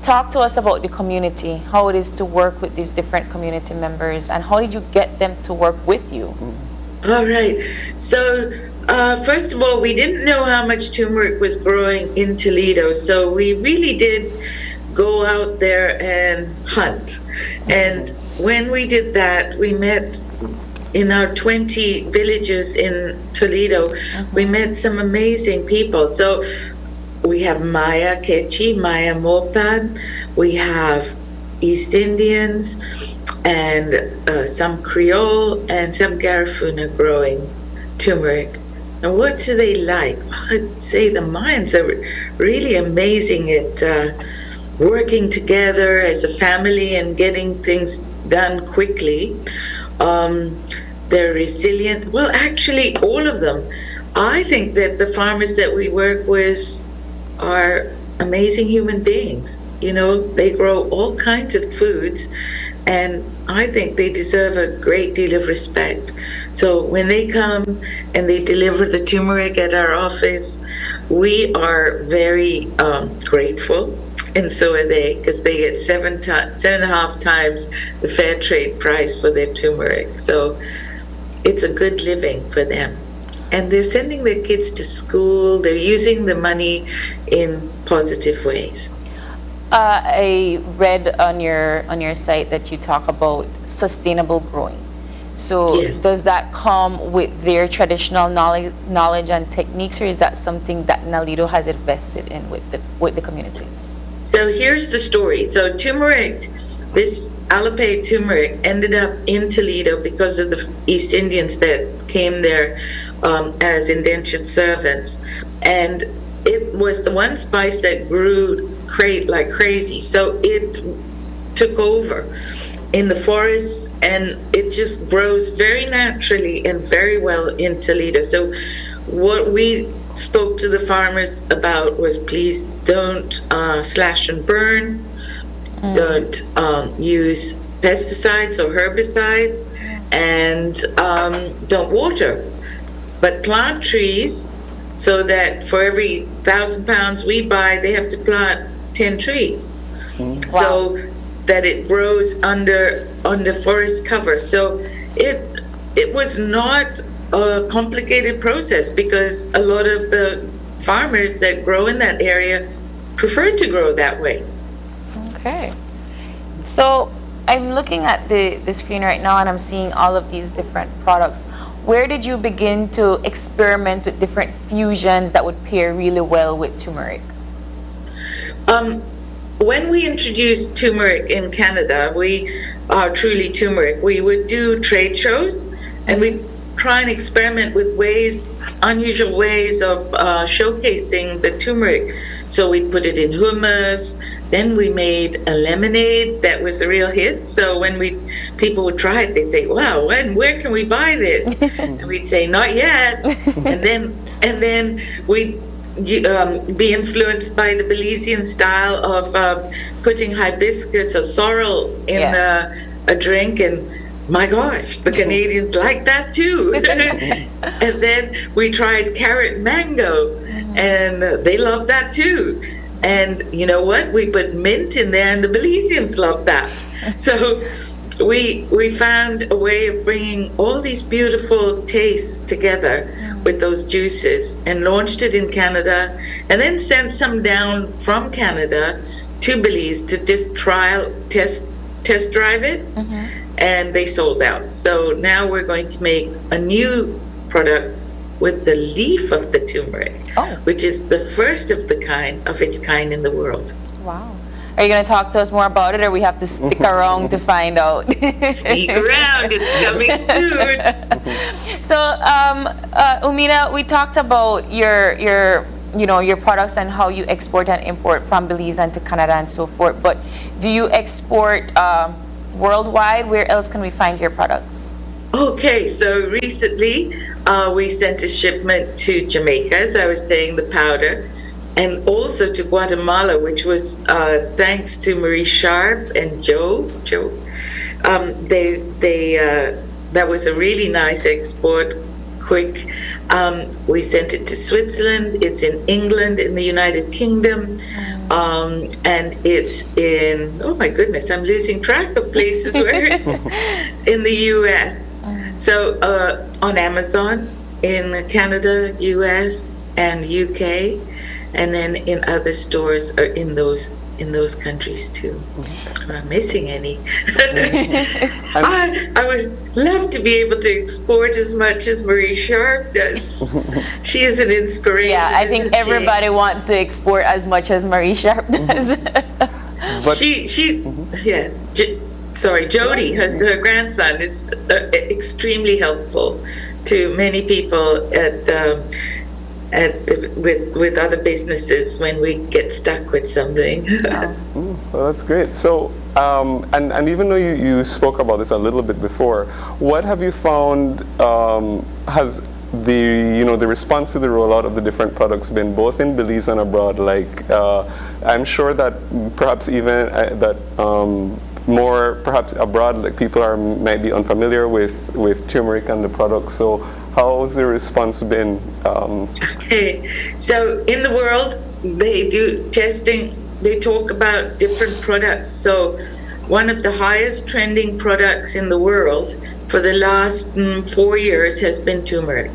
talk to us about the community, how it is to work with these different community members, and how did you get them to work with you? All right. So first of all, we didn't know how much turmeric was growing in Toledo, so we really did go out there and hunt. And when we did that, we met in our 20 villages in Toledo, we met some amazing people. So we have Maya Kechi, Maya Mopan, we have East Indians, and some Creole, and some Garifuna growing turmeric. And what do they like? I'd say the Mayans are really amazing at working together as a family and getting things done quickly. They're resilient. Well, actually, all of them. I think that the farmers that we work with are amazing human beings. They grow all kinds of foods, and I think they deserve a great deal of respect. So when they come and they deliver the turmeric at our office, we are very grateful, and so are they, because they get 7.5 times the fair trade price for their turmeric. So it's a good living for them. And they're sending their kids to school. They're using the money in positive ways. I read on your site that you talk about sustainable growing. So Yes. Does that come with their traditional knowledge and techniques, or is that something that Nalido has invested in with the communities? So here's the story. So turmeric, this Alipay turmeric ended up in Toledo because of the East Indians that came there as indentured servants. And it was the one spice that grew like crazy. So it took over in the forests, and it just grows very naturally and very well in Toledo. So what we spoke to the farmers about was, please don't slash and burn, don't use pesticides or herbicides, and don't water, but plant trees, so that for every 1,000 pounds we buy, they have to plant 10 trees. So that it grows under forest cover. So it was not a complicated process, because a lot of the farmers that grow in that area prefer to grow that way. Okay. So I'm looking at the screen right now, and I'm seeing all of these different products. Where did you begin to experiment with different fusions that would pair really well with turmeric? When we introduced turmeric in Canada, we are Truly Turmeric. We would do trade shows, and we'd try and experiment with unusual ways of showcasing the turmeric. So we'd put it in hummus. Then we made a lemonade that was a real hit. So when people would try it, they'd say, "Wow, where can we buy this?" And we'd say, "Not yet." and then we'd be influenced by the Belizean style of putting hibiscus or sorrel in a drink, and my gosh, the Canadians like that too. And then we tried carrot mango, and they loved that too. And you know what? We put mint in there, and the Belizeans loved that. So we found a way of bringing all these beautiful tastes together with those juices, and launched it in Canada, and then sent some down from Canada to Belize to just test test drive it, and they sold out. So now we're going to make a new product with the leaf of the turmeric, which is the first of its kind in the world. Wow. Are you going to talk to us more about it, or we have to stick around to find out? Stick around, it's coming soon. So, Umina, we talked about your products and how you export and import from Belize and to Canada and so forth. But do you export worldwide? Where else can we find your products? Okay, so recently we sent a shipment to Jamaica, as I was saying, the powder, and also to Guatemala, which was thanks to Marie Sharp and Joe. That was a really nice export, quick. We sent it to Switzerland. It's in England, in the United Kingdom, and it's in, oh my goodness, I'm losing track of places where it's in the US. So on Amazon, in Canada, US, and UK, and then in other stores or in those countries too. Am I missing any? I would love to be able to export as much as Marie Sharp does. She is an inspiration. Yeah, I think everybody wants to export as much as Marie Sharp does. But Jody, her grandson, is extremely helpful to many people with other businesses when we get stuck with something. Well, that's great. So, and even though you spoke about this a little bit before, what have you found has the response to the rollout of the different products been, both in Belize and abroad? Like, I'm sure that perhaps even more perhaps abroad, like people might be unfamiliar with turmeric and the products. So how's the response been? Okay, so in the world they do testing. They talk about different products. So one of the highest trending products in the world for the last 4 years has been turmeric.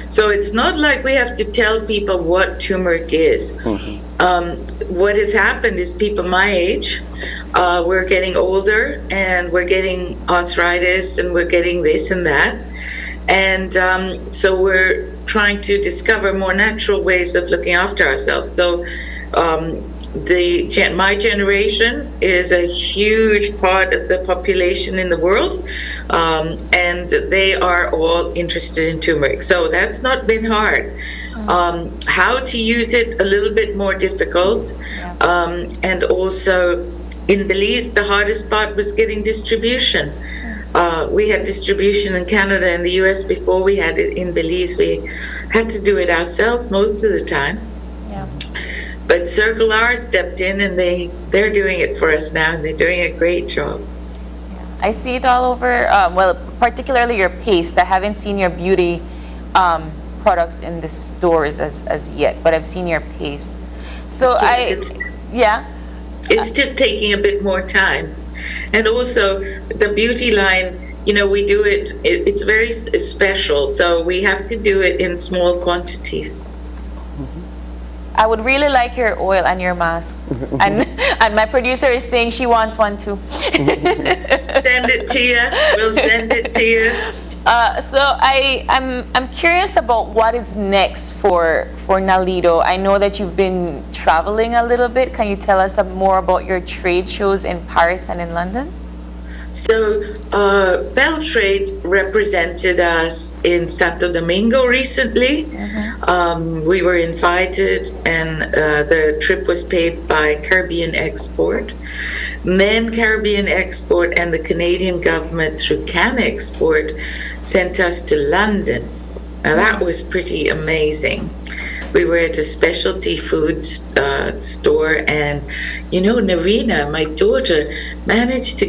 So it's not like we have to tell people what turmeric is. What has happened is people my age, we're getting older and we're getting arthritis and we're getting this and that. And so we're trying to discover more natural ways of looking after ourselves. So my generation is a huge part of the population in the world, and they are all interested in turmeric. So that's not been hard. How to use it, a little bit more difficult. And also in Belize, the hardest part was getting distribution. We had distribution in Canada and the US before we had it in Belize. We had to do it ourselves most of the time. But Circle R stepped in and they're doing it for us now, and they're doing a great job. I see it all over, well, particularly your paste. I haven't seen your beauty products in the stores as yet, but I've seen your pastes. So It's just taking a bit more time. And also the beauty line, we do it's very special, so we have to do it in small quantities. I would really like your oil and your mask. And my producer is saying she wants one too. Send it to you. We'll send it to you. So I'm curious about what is next for Nalido. I know that you've been traveling a little bit. Can you tell us more about your trade shows in Paris and in London? So Beltrade represented us in Santo Domingo recently. We were invited, and the trip was paid by Caribbean Export. And then Caribbean Export and the Canadian government through Can Export sent us to London. Now that was pretty amazing. We were at a specialty food store, and Narina, my daughter, managed to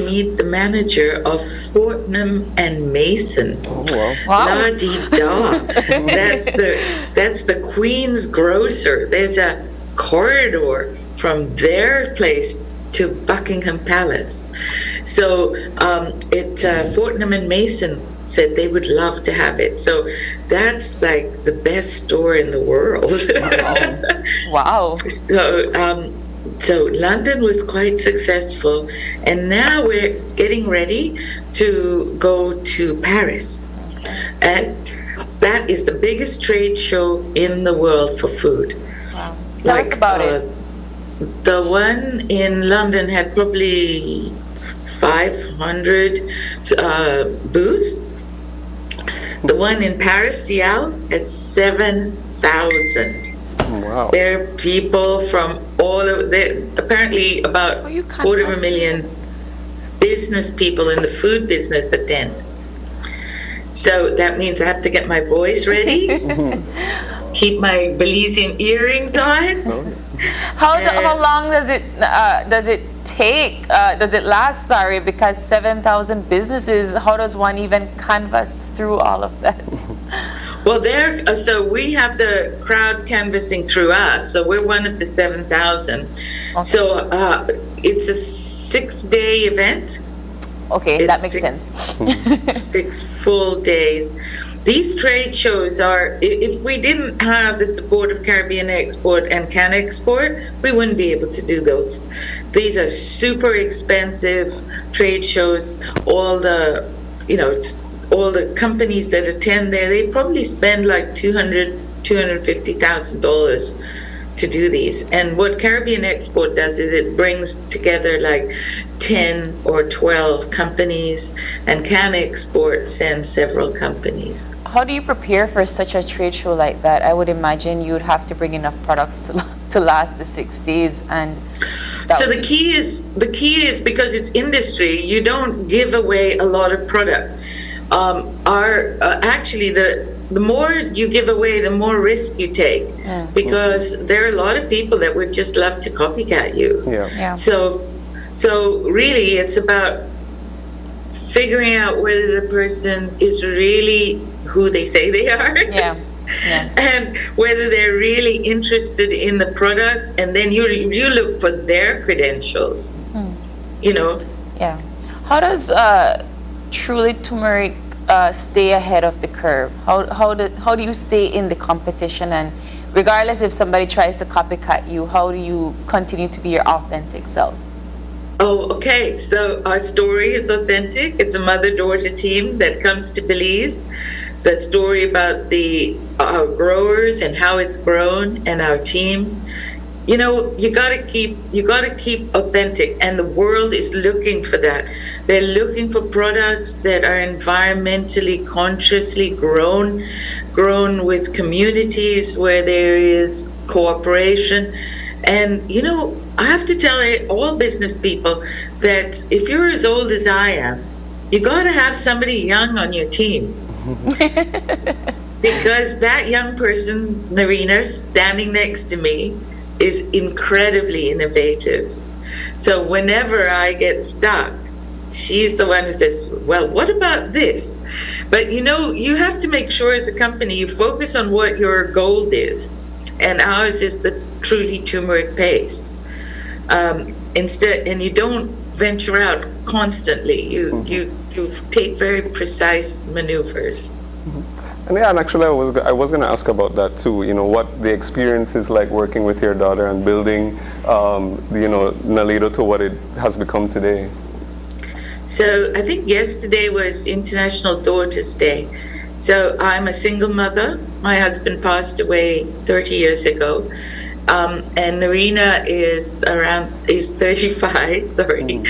meet the manager of Fortnum and Mason. Oh, wow. La di da. That's the Queen's grocer. There's a corridor from their place to Buckingham Palace. So Fortnum and Mason said they would love to have it. So that's like the best store in the world. Wow. So So London was quite successful, and now we're getting ready to go to Paris. And that is the biggest trade show in the world for food. Wow. Tell us about it. The one in London had probably 500 booths. The one in Paris, Cial, has 7,000. Wow. There are people from all over there. Apparently, about 250,000 business people in the food business attend. So that means I have to get my voice ready, keep my Belizean earrings on. How long does it take? Does it last? Sorry, because 7,000 businesses. How does one even canvass through all of that? Well, so we have the crowd canvassing through us. So we're one of the 7,000. Okay. So it's a 6-day event. Okay, that makes sense. 6 full days. These trade shows are, if we didn't have the support of Caribbean Export and Can Export, we wouldn't be able to do those. These are super expensive trade shows. All the companies that attend there, they probably spend like $250,000 to do these. And what Caribbean Export does is it brings together like 10 or 12 companies, and Can Export sends several companies. How do you prepare for such a trade show like that? I would imagine you would have to bring enough products to last the 6 days. And so the key is because it's industry, you don't give away a lot of product. Actually, the more you give away, the more risk you take, because there are a lot of people that would just love to copycat you. Yeah. So really, it's about figuring out whether the person is really who they say they are. Yeah. And whether they're really interested in the product, and then you look for their credentials. Yeah. How does Truly Turmeric stay ahead of the curve? How do you stay in the competition, and regardless if somebody tries to copycat you, how do you continue to be your authentic self? Oh, okay. So our story is authentic. It's a mother-daughter team that comes to Belize. The story about our growers and how it's grown, and our team. You gotta keep authentic, and the world is looking for that. They're looking for products that are environmentally consciously grown with communities where there is cooperation. And I have to tell all business people that if you're as old as I am, you gotta have somebody young on your team. Because that young person, Narina, standing next to me, is incredibly innovative. So whenever I get stuck, she's the one who says, well, what about this? But you have to make sure as a company you focus on what your goal is. And ours is the Truly Turmeric paste. And you don't venture out constantly. You take very precise maneuvers. And actually, I was going to ask about that too. What the experience is like working with your daughter and building, Nalido to what it has become today. So I think yesterday was International Daughters Day. So I'm a single mother. My husband passed away 30 years ago. And Narina is 35, sorry,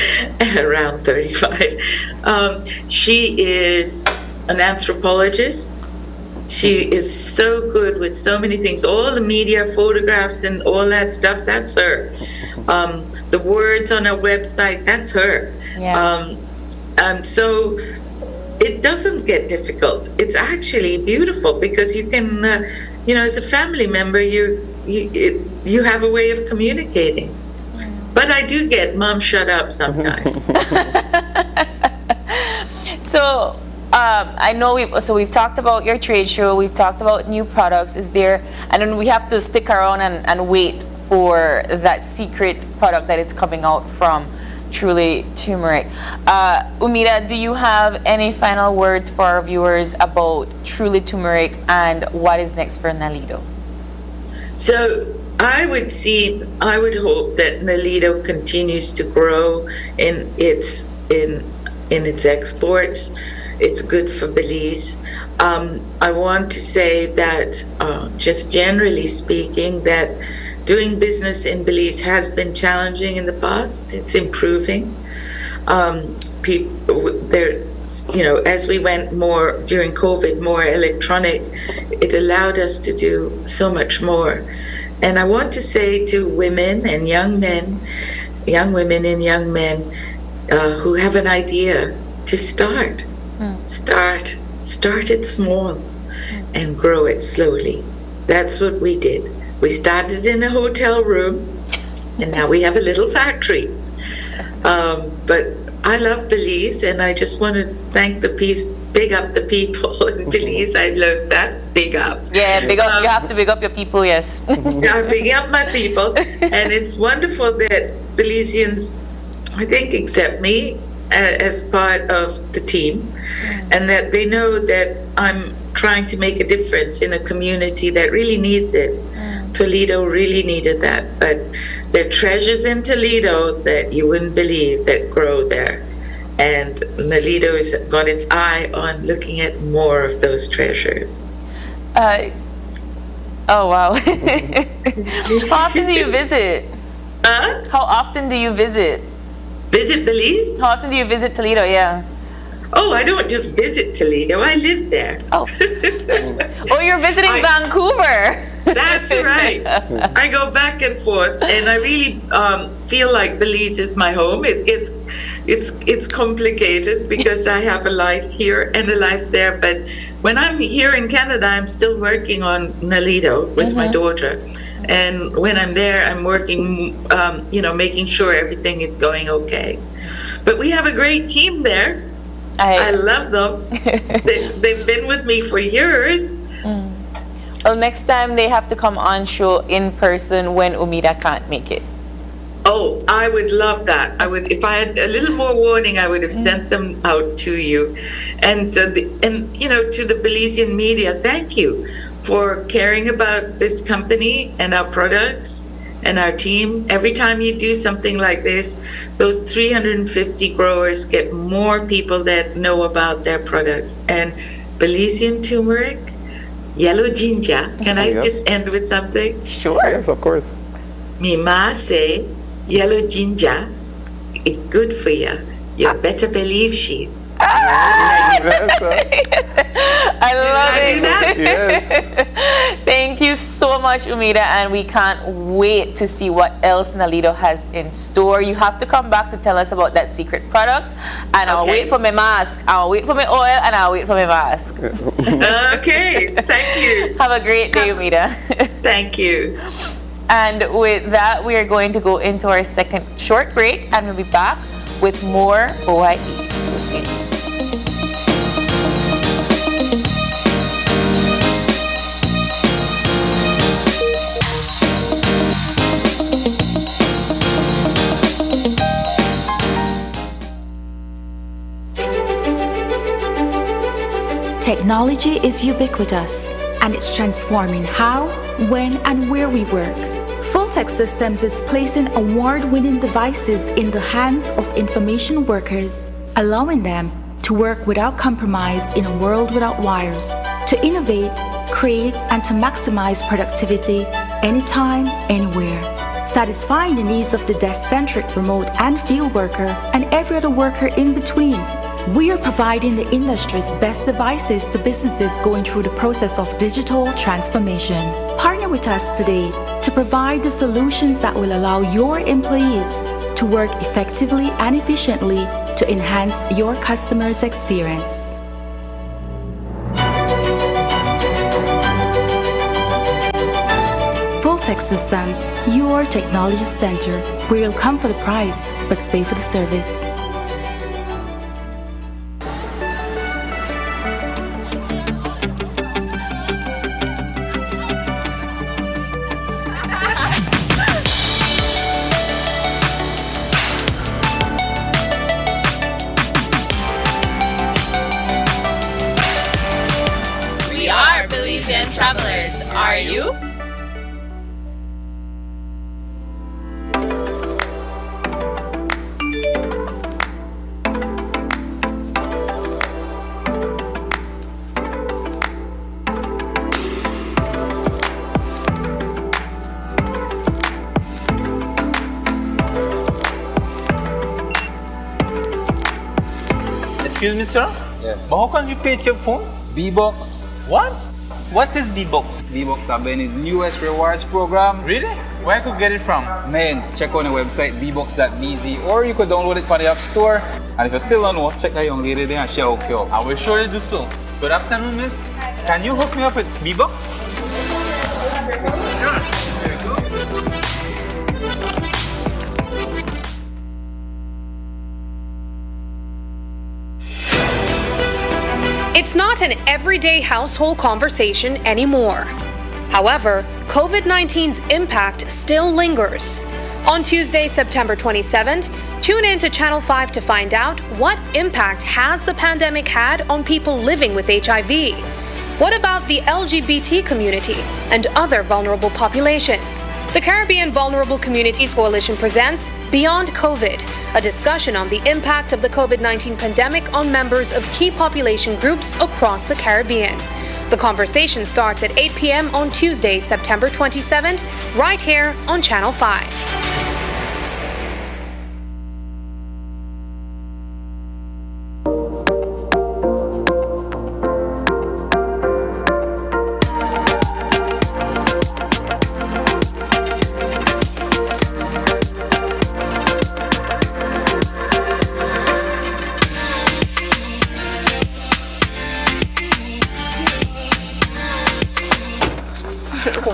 around 35. She is an anthropologist. She is so good with so many things. All the media, photographs, and all that stuff, that's her. The words on our website, that's her. Yeah. So it doesn't get difficult. It's actually beautiful because you can, as a family member, you have a way of communicating. But I do get, Mom, shut up sometimes. So I know we've talked about your trade show, we've talked about new products. Is there, and then we have to stick around and wait for that secret product that is coming out from Truly Turmeric. Umida, do you have any final words for our viewers about Truly Turmeric and what is next for Nalido? So I would hope that Nalido continues to grow in its exports. It's good for Belize. I want to say that, just generally speaking, that doing business in Belize has been challenging in the past. It's improving. As we went more during COVID, more electronic, it allowed us to do so much more. And I want to say to women and young men, young women and young men who have an idea to start it small and grow it slowly. That's what we did. We started in a hotel room, and now we have a little factory. But I love Belize, and I just want to big up the people in Belize. I learned that, big up. Yeah, big up. You have to big up your people, yes. I'm bigging up my people, and it's wonderful that Belizeans, I think, accept me as part of the team, and that they know that I'm trying to make a difference in a community that really needs it. Toledo really needed that, but there are treasures in Toledo that you wouldn't believe that grow there. And Nalido has got its eye on looking at more of those treasures. Oh, wow. How often do you visit? How often do you visit? Visit Belize? How often do you visit Toledo, yeah? Oh, I don't just visit Toledo, I live there. Oh, oh, you're visiting Vancouver. That's right. I go back and forth, and I really feel like Belize is my home. It's complicated because I have a life here and a life there. But when I'm here in Canada, I'm still working on Nalido with my daughter, and when I'm there, I'm working, making sure everything is going okay. But we have a great team there. I love them. They've been with me for years. Well, next time they have to come on show in person when Umida can't make it. Oh, I would love that. I would, if I had a little more warning, I would have sent them out to you. And to the Belizean media, thank you for caring about this company and our products and our team. Every time you do something like this, those 350 growers get more people that know about their products. And Belizean turmeric, yellow ginger. Can I just end with something? Sure. Yes, of course. Me ma say, yellow ginger, it's good for you. You better believe she. I love it. Yes. Thank you so much, Umida, and we can't wait to see what else Nalido has in store. You have to come back to tell us about that secret product, and I'll wait for my mask. I'll wait for my oil, and I'll wait for my mask. Okay, thank you. Have a great day, Umida. Thank you. And with that, we are going to go into our second short break, and we'll be back with more OIE. So stay tuned. Technology is ubiquitous, and it's transforming how, when, and where we work. Fulltech Systems is placing award-winning devices in the hands of information workers, allowing them to work without compromise in a world without wires, to innovate, create, and to maximize productivity anytime, anywhere, satisfying the needs of the desk-centric remote and field worker and every other worker in between. We are providing the industry's best devices to businesses going through the process of digital transformation. Partner with us today to provide the solutions that will allow your employees to work effectively and efficiently to enhance your customers' experience. Fulltech Systems, your technology center, where you'll come for the price but stay for the service. We are Belizean travelers. Are you? Excuse me, sir? Yeah. But how can you pay with your phone? B-Box. What? What is B-Box? B-Box have been his newest rewards program. Really? Where I could get it from? Man, check on the website bbox.bz or you could download it from the App Store. And if you still don't know, check that young lady there and she will hook you up. I will surely do so. Good afternoon, miss. Can you hook me up with B-Box? It's not an everyday household conversation anymore. However, COVID-19's impact still lingers. On Tuesday, September 27th, tune in to Channel 5 to find out what impact has the pandemic had on people living with HIV. What about the LGBT community and other vulnerable populations? The Caribbean Vulnerable Communities Coalition presents Beyond COVID, a discussion on the impact of the COVID-19 pandemic on members of key population groups across the Caribbean. The conversation starts at 8 p.m. on Tuesday, September 27th, right here on Channel 5.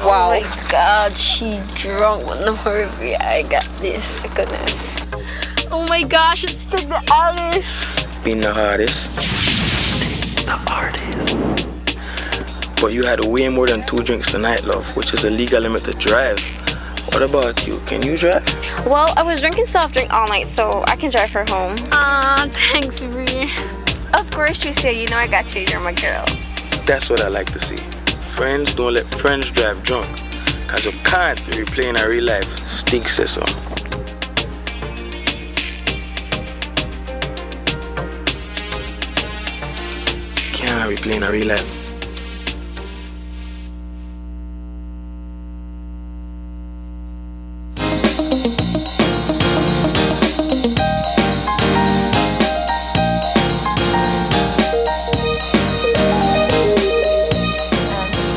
Wow. Oh my God, she drunk. No hurry, I got this. Goodness. Oh my gosh, it's the artist. Being the hardest. The artist. But you had way more than 2 drinks tonight, love, which is a legal limit to drive. What about you? Can you drive? Well, I was drinking soft drink all night, so I can drive her home. Aw, thanks, Bree. Of course, you say, you know I got you. You're my girl. That's what I like to see. Friends don't let friends drive drunk, cause you can't replay in a real life. Stig says so. Can't replay in a real life.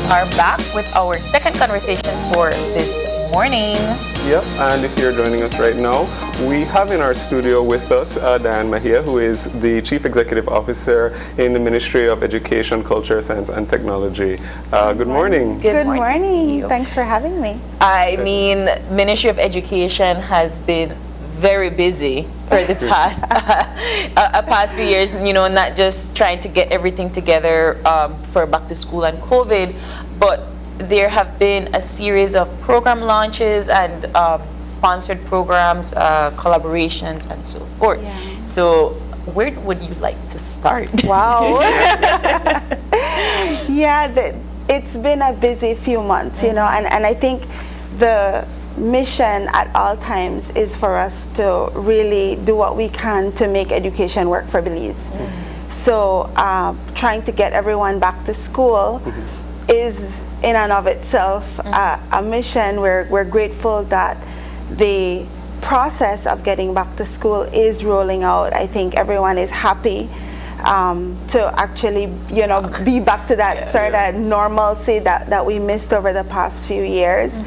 Are back with our second conversation for this morning. Yep, and if you're joining us right now, we have in our studio with us Diane Mahia, who is the Chief Executive Officer in the Ministry of Education, Culture, Science and Technology. Good morning. Good morning. Thanks for having me. I mean, Ministry of Education has been very busy for the past few years, you know, not just trying to get everything together for back to school and COVID, but there have been a series of program launches and sponsored programs, collaborations, and so forth. Yeah. So where would you like to start? Wow. Yeah, it's been a busy few months, you know, and I think the mission at all times is for us to really do what we can to make education work for Belize. So trying to get everyone back to school is in and of itself a mission. We're grateful that the process of getting back to school is rolling out. I think everyone is happy to actually, you know, be back to that sort of normalcy that we missed over the past few years.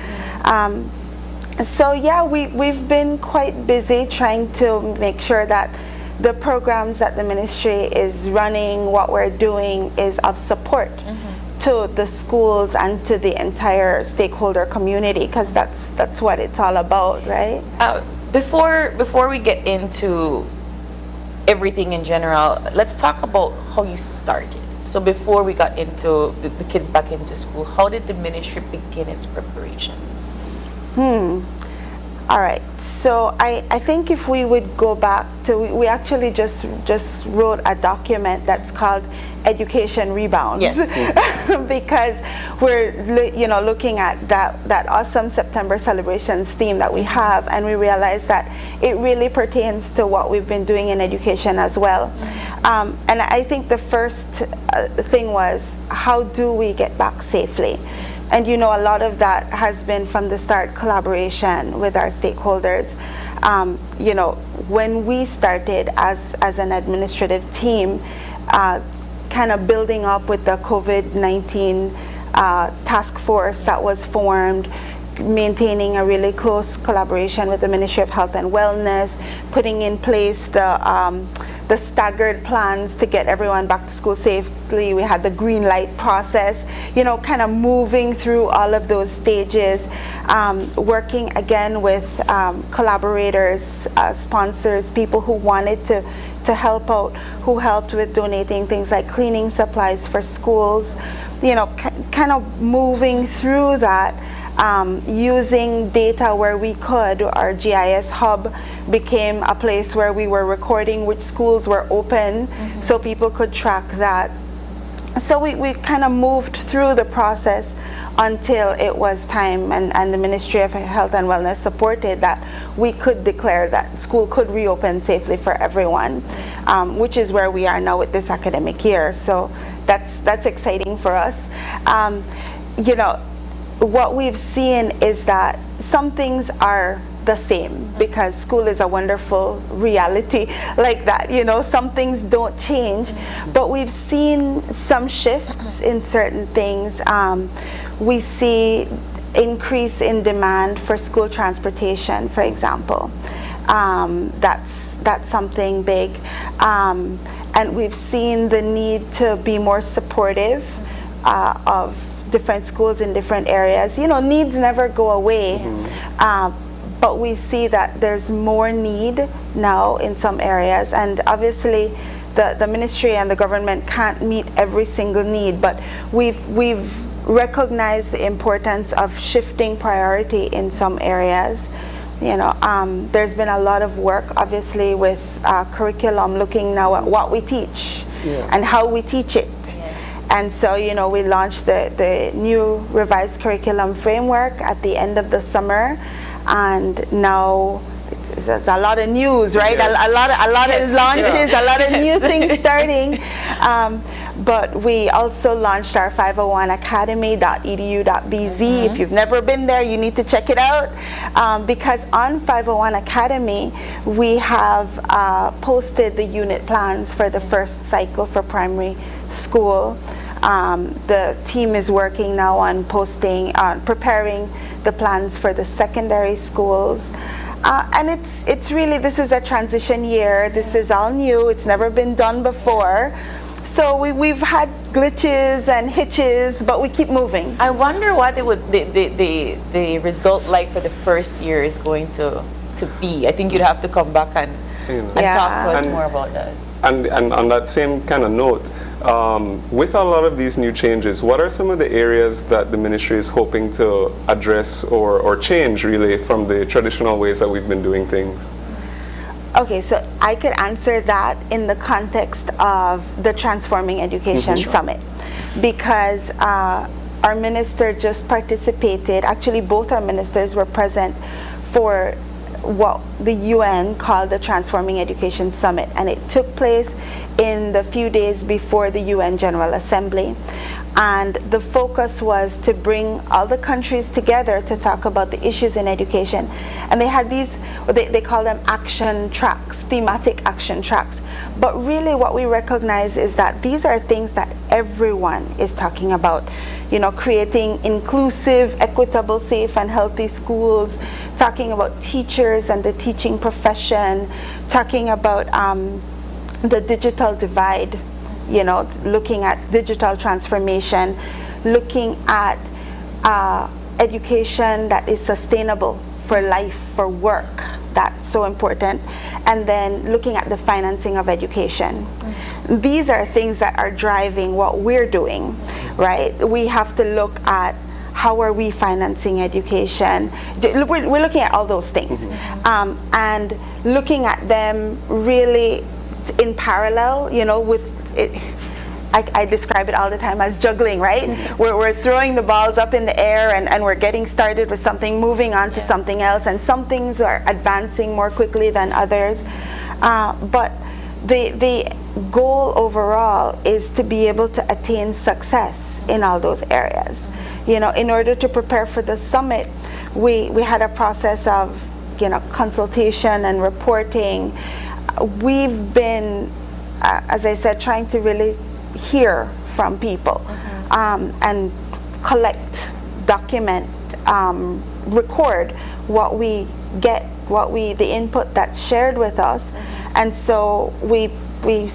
So yeah, we've been quite busy trying to make sure that the programs that the ministry is running, what we're doing is of support to the schools and to the entire stakeholder community, because that's what it's all about, right? Before we get into everything in general, let's talk about how you started. So before we got into the kids back into school, how did the ministry begin its preparations? All right, so I think if we would go back to, we actually just wrote a document that's called Education Rebounds. Yes. Because we're looking at that awesome September celebrations theme that we have, and we realize that it really pertains to what we've been doing in education as well. And I think the first thing was, how do we get back safely? And a lot of that has been from the start collaboration with our stakeholders. When we started as an administrative team, kind of building up with the COVID-19 task force that was formed, maintaining a really close collaboration with the Ministry of Health and Wellness, putting in place the staggered plans to get everyone back to school safely. We had the green light process, kind of moving through all of those stages, working again with collaborators, sponsors, people who wanted to help out, who helped with donating things like cleaning supplies for schools, kind of moving through that. Using data where we could. Our GIS hub became a place where we were recording which schools were open, so people could track that. So we kind of moved through the process until it was time, and the Ministry of Health and Wellness supported that we could declare that school could reopen safely for everyone, which is where we are now with this academic year. So that's exciting for us. What we've seen is that some things are the same because school is a wonderful reality like that. Some things don't change, but we've seen some shifts in certain things. We see increase in demand for school transportation, for example. That's something big. And we've seen the need to be more supportive of different schools in different areas. Needs never go away, but we see that there's more need now in some areas, and obviously the ministry and the government can't meet every single need, but we've recognized the importance of shifting priority in some areas. There's been a lot of work obviously with curriculum, looking now at what we teach and how we teach it. And so, we launched the new revised curriculum framework at the end of the summer, and now it's a lot of news, right? Yes. A lot of launches, a lot of new things starting. But we also launched our 501academy.edu.bz. If you've never been there, you need to check it out, because on 501 Academy, we have posted the unit plans for the first cycle for primary school. The team is working now on preparing the plans for the secondary schools. And it's really, this is a transition year. This is all new. It's never been done before. So we've had glitches and hitches, but we keep moving. I wonder what the result like for the first year is going to be. I think you'd have to come back and talk to us more about that. And on that same kind of note, with a lot of these new changes, what are some of the areas that the ministry is hoping to address or change really from the traditional ways that we've been doing things? Okay, so I could answer that in the context of the Transforming Education Summit, because our minister just participated, actually both our ministers were present for what the UN called the Transforming Education Summit, and it took place in the few days before the UN General Assembly. And the focus was to bring all the countries together to talk about the issues in education. And they had these, they call them action tracks, thematic action tracks. But really what we recognize is that these are things that everyone is talking about. Creating inclusive, equitable, safe and healthy schools, talking about teachers and the teaching profession, talking about the digital divide, looking at digital transformation, looking at education that is sustainable for life, for work. That's so important. And then looking at the financing of education. These are things that are driving what we're doing, right? We have to look at how are we financing education. We're looking at all those things. And looking at them really in parallel, with it. I describe it all the time as juggling, right? We're throwing the balls up in the air and we're getting started with something, moving on to something else, and some things are advancing more quickly than others. But the goal overall is to be able to attain success in all those areas. in order to prepare for the summit, we had a process of, consultation and reporting. We've been, as I said, trying to really hear from people and collect, document, record what we get, the input that's shared with us. And so we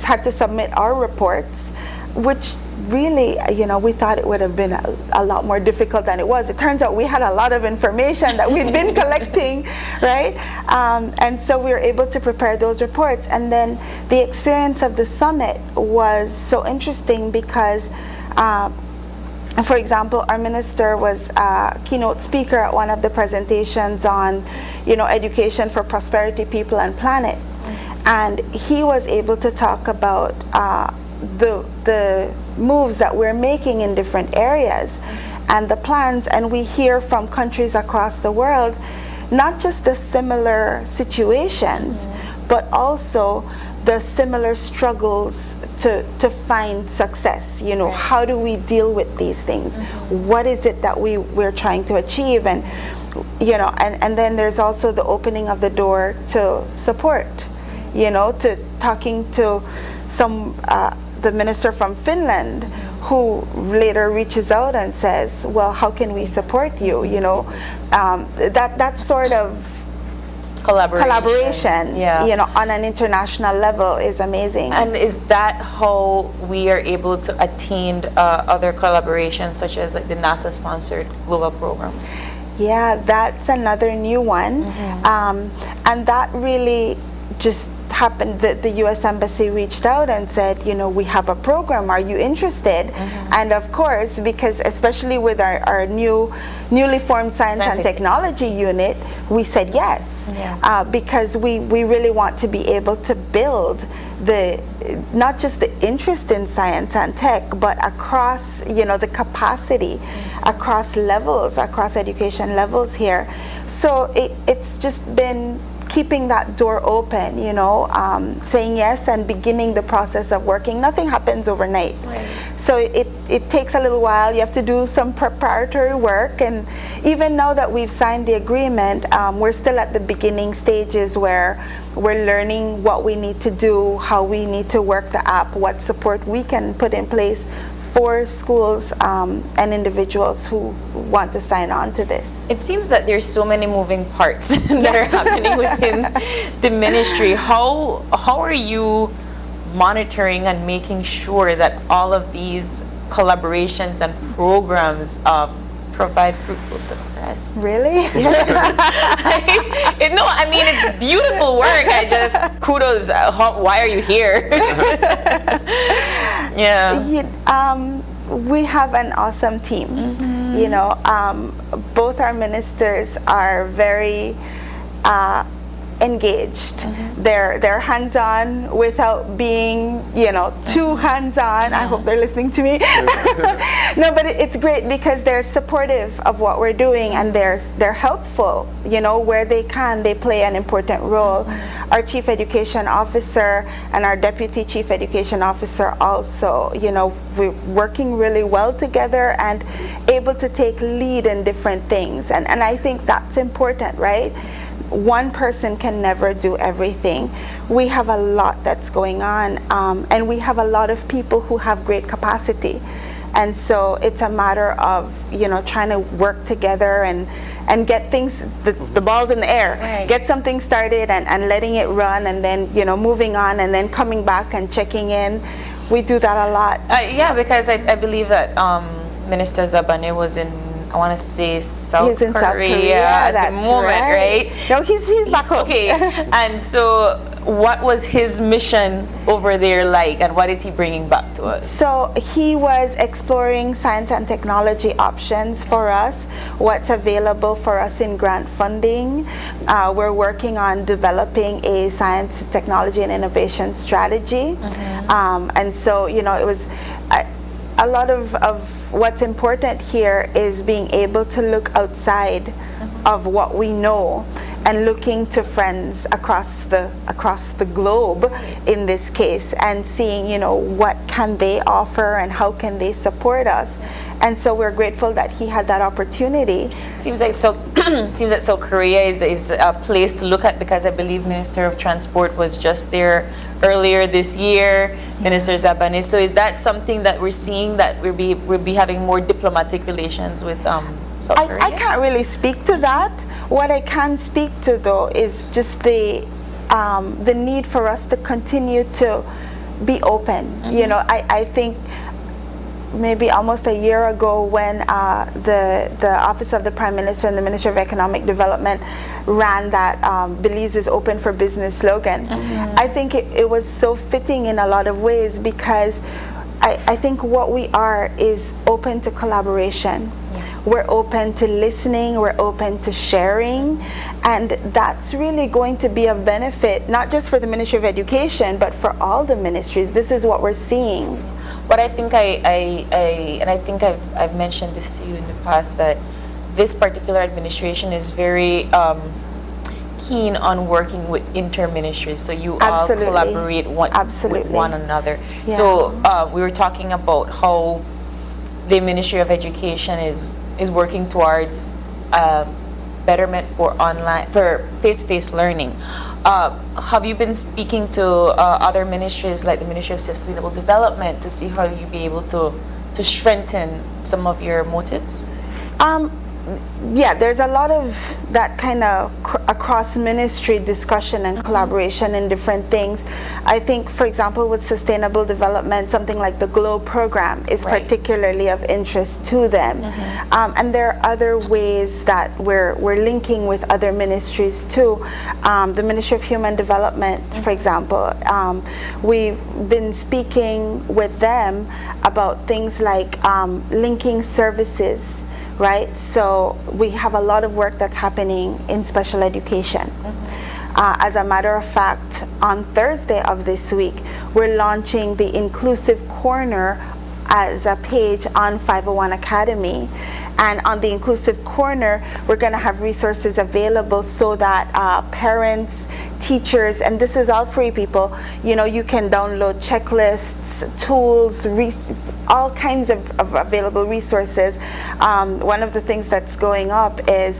had to submit our reports, which really, we thought it would have been a lot more difficult than it was. It turns out we had a lot of information that we'd been collecting, right? And so we were able to prepare those reports. And then the experience of the summit was so interesting because, for example, our minister was a keynote speaker at one of the presentations on, education for prosperity, people, and planet. And he was able to talk about the moves that we're making in different areas and the plans. And we hear from countries across the world, not just the similar situations, but also the similar struggles to find success. How do we deal with these things? What is it that we're trying to achieve? And and then there's also the opening of the door to support, to talking to the minister from Finland, who later reaches out and says, well, how can we support you? That sort of collaboration, on an international level is amazing. And is that how we are able to attain other collaborations, such as like the NASA-sponsored global program? Yeah, that's another new one. And that really just happened. The U.S. Embassy reached out and said, we have a program, are you interested? And of course, because especially with our newly formed Science and Technology unit, we said yes. Because we really want to be able to build not just the interest in science and tech, but across, the capacity, across levels, across education levels here. So it's just been keeping that door open, saying yes and beginning the process of working. Nothing happens overnight. So it takes a little while. You have to do some preparatory work. And even now that we've signed the agreement, we're still at the beginning stages where we're learning what we need to do, how we need to work the app, what support we can put in place for schools and individuals who want to sign on to this. It seems that there's so many moving parts that are happening within the ministry. How are you monitoring and making sure that all of these collaborations and programs provide fruitful success? Really? No, I mean, it's beautiful work. Kudos. Why are you here? We have an awesome team. Both our ministers are very engaged. They're hands-on without being, too hands-on. I hope they're listening to me. No, but it's great because they're supportive of what we're doing and they're helpful. Where they can, they play an important role. Our Chief Education Officer and our Deputy Chief Education Officer also, we're working really well together and able to take lead in different things. And I think that's important, right? One person can never do everything. We have a lot that's going on, and we have a lot of people who have great capacity. And so it's a matter of, trying to work together and get things, the balls in the air, get something started and letting it run, and then, moving on and then coming back and checking in. We do that a lot. Because I believe that Minister Zabane was in, I want to say South Korea at the moment, right? No, he's back home. Okay, and so what was his mission over there like, and what is he bringing back to us? So he was exploring science and technology options for us, what's available for us in grant funding. We're working on developing a science, technology, and innovation strategy. And so, it was a lot of what's important here is being able to look outside of what we know and looking to friends across the globe in this case and seeing, what can they offer and how can they support us. And so we're grateful that he had that opportunity. Seems like South Korea is a place to look at, because I believe Minister of Transport was just there earlier this year, Minister Zabani. So is that something that we're seeing, that we'll be having more diplomatic relations with South Korea? I can't really speak to that. What I can speak to, though, is just the need for us to continue to be open. You know, I think maybe almost a year ago, when the Office of the Prime Minister and the Ministry of Economic Development ran that Belize is open for business slogan, I think it was so fitting in a lot of ways, because I think what we are is open to collaboration. We're open to listening, we're open to sharing, and that's really going to be of benefit, not just for the Ministry of Education, but for all the ministries. This is what we're seeing. But I think I've mentioned this to you in the past, that this particular administration is very keen on working with inter-ministries, so you all collaborate with one another. Yeah. So we were talking about how the Ministry of Education is working towards betterment for face-to-face learning. Have you been speaking to other ministries, like the Ministry of Sustainable Development, to see how you'll be able to strengthen some of your motives? Yeah, there's a lot of that kind of across ministry discussion and collaboration in different things. I think, for example, with sustainable development, something like the GLOW program is particularly of interest to them. And there are other ways that we're linking with other ministries too. The Ministry of Human Development, for example, we've been speaking with them about things like linking services. Right, so we have a lot of work that's happening in special education. As a matter of fact, on Thursday of this week, we're launching the Inclusive Corner as a page on 501 Academy. And on the Inclusive Corner, we're going to have resources available so that parents, teachers, and this is all free, people, you know, you can download checklists, tools, all kinds of available resources. One of the things that's going up is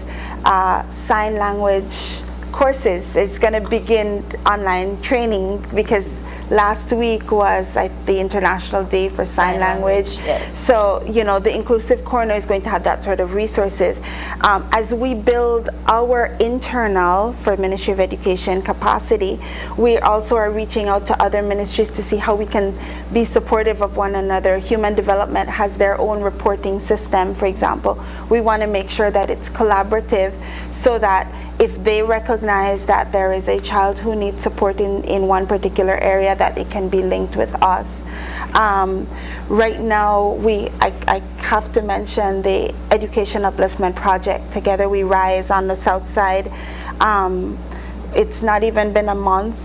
sign language courses. It's going to begin online training, because last week was the International Day for Sign Language. Yes. So, you know, the Inclusive Corner is going to have that sort of resources. As we build our internal, for Ministry of Education, capacity, we also are reaching out to other ministries to see how we can be supportive of one another. Human Development has their own reporting system, for example. We want to make sure that it's collaborative, so that if they recognize that there is a child who needs support in one particular area, that it can be linked with us. Right now, I have to mention the Education Upliftment Project, Together We Rise, on the South Side. It's not even been a month,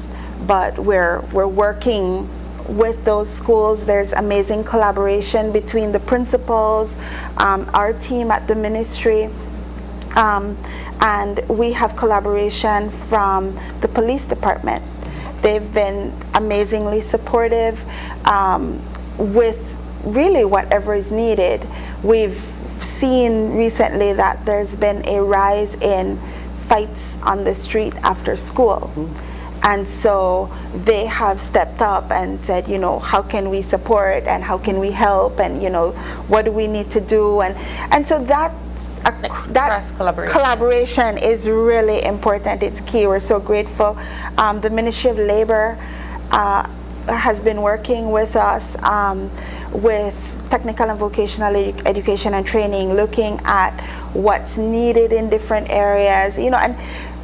but we're working with those schools. There's amazing collaboration between the principals, our team at the ministry, and we have collaboration from the police department. They've been amazingly supportive with really whatever is needed. We've seen recently that there's been a rise in fights on the street after school. And so they have stepped up and said, you know, how can we support and how can we help, and, you know, what do we need to do? And so that collaboration is really important. It's key. We're so grateful. The Ministry of Labor has been working with us with technical and vocational education and training, looking at what's needed in different areas, you know, and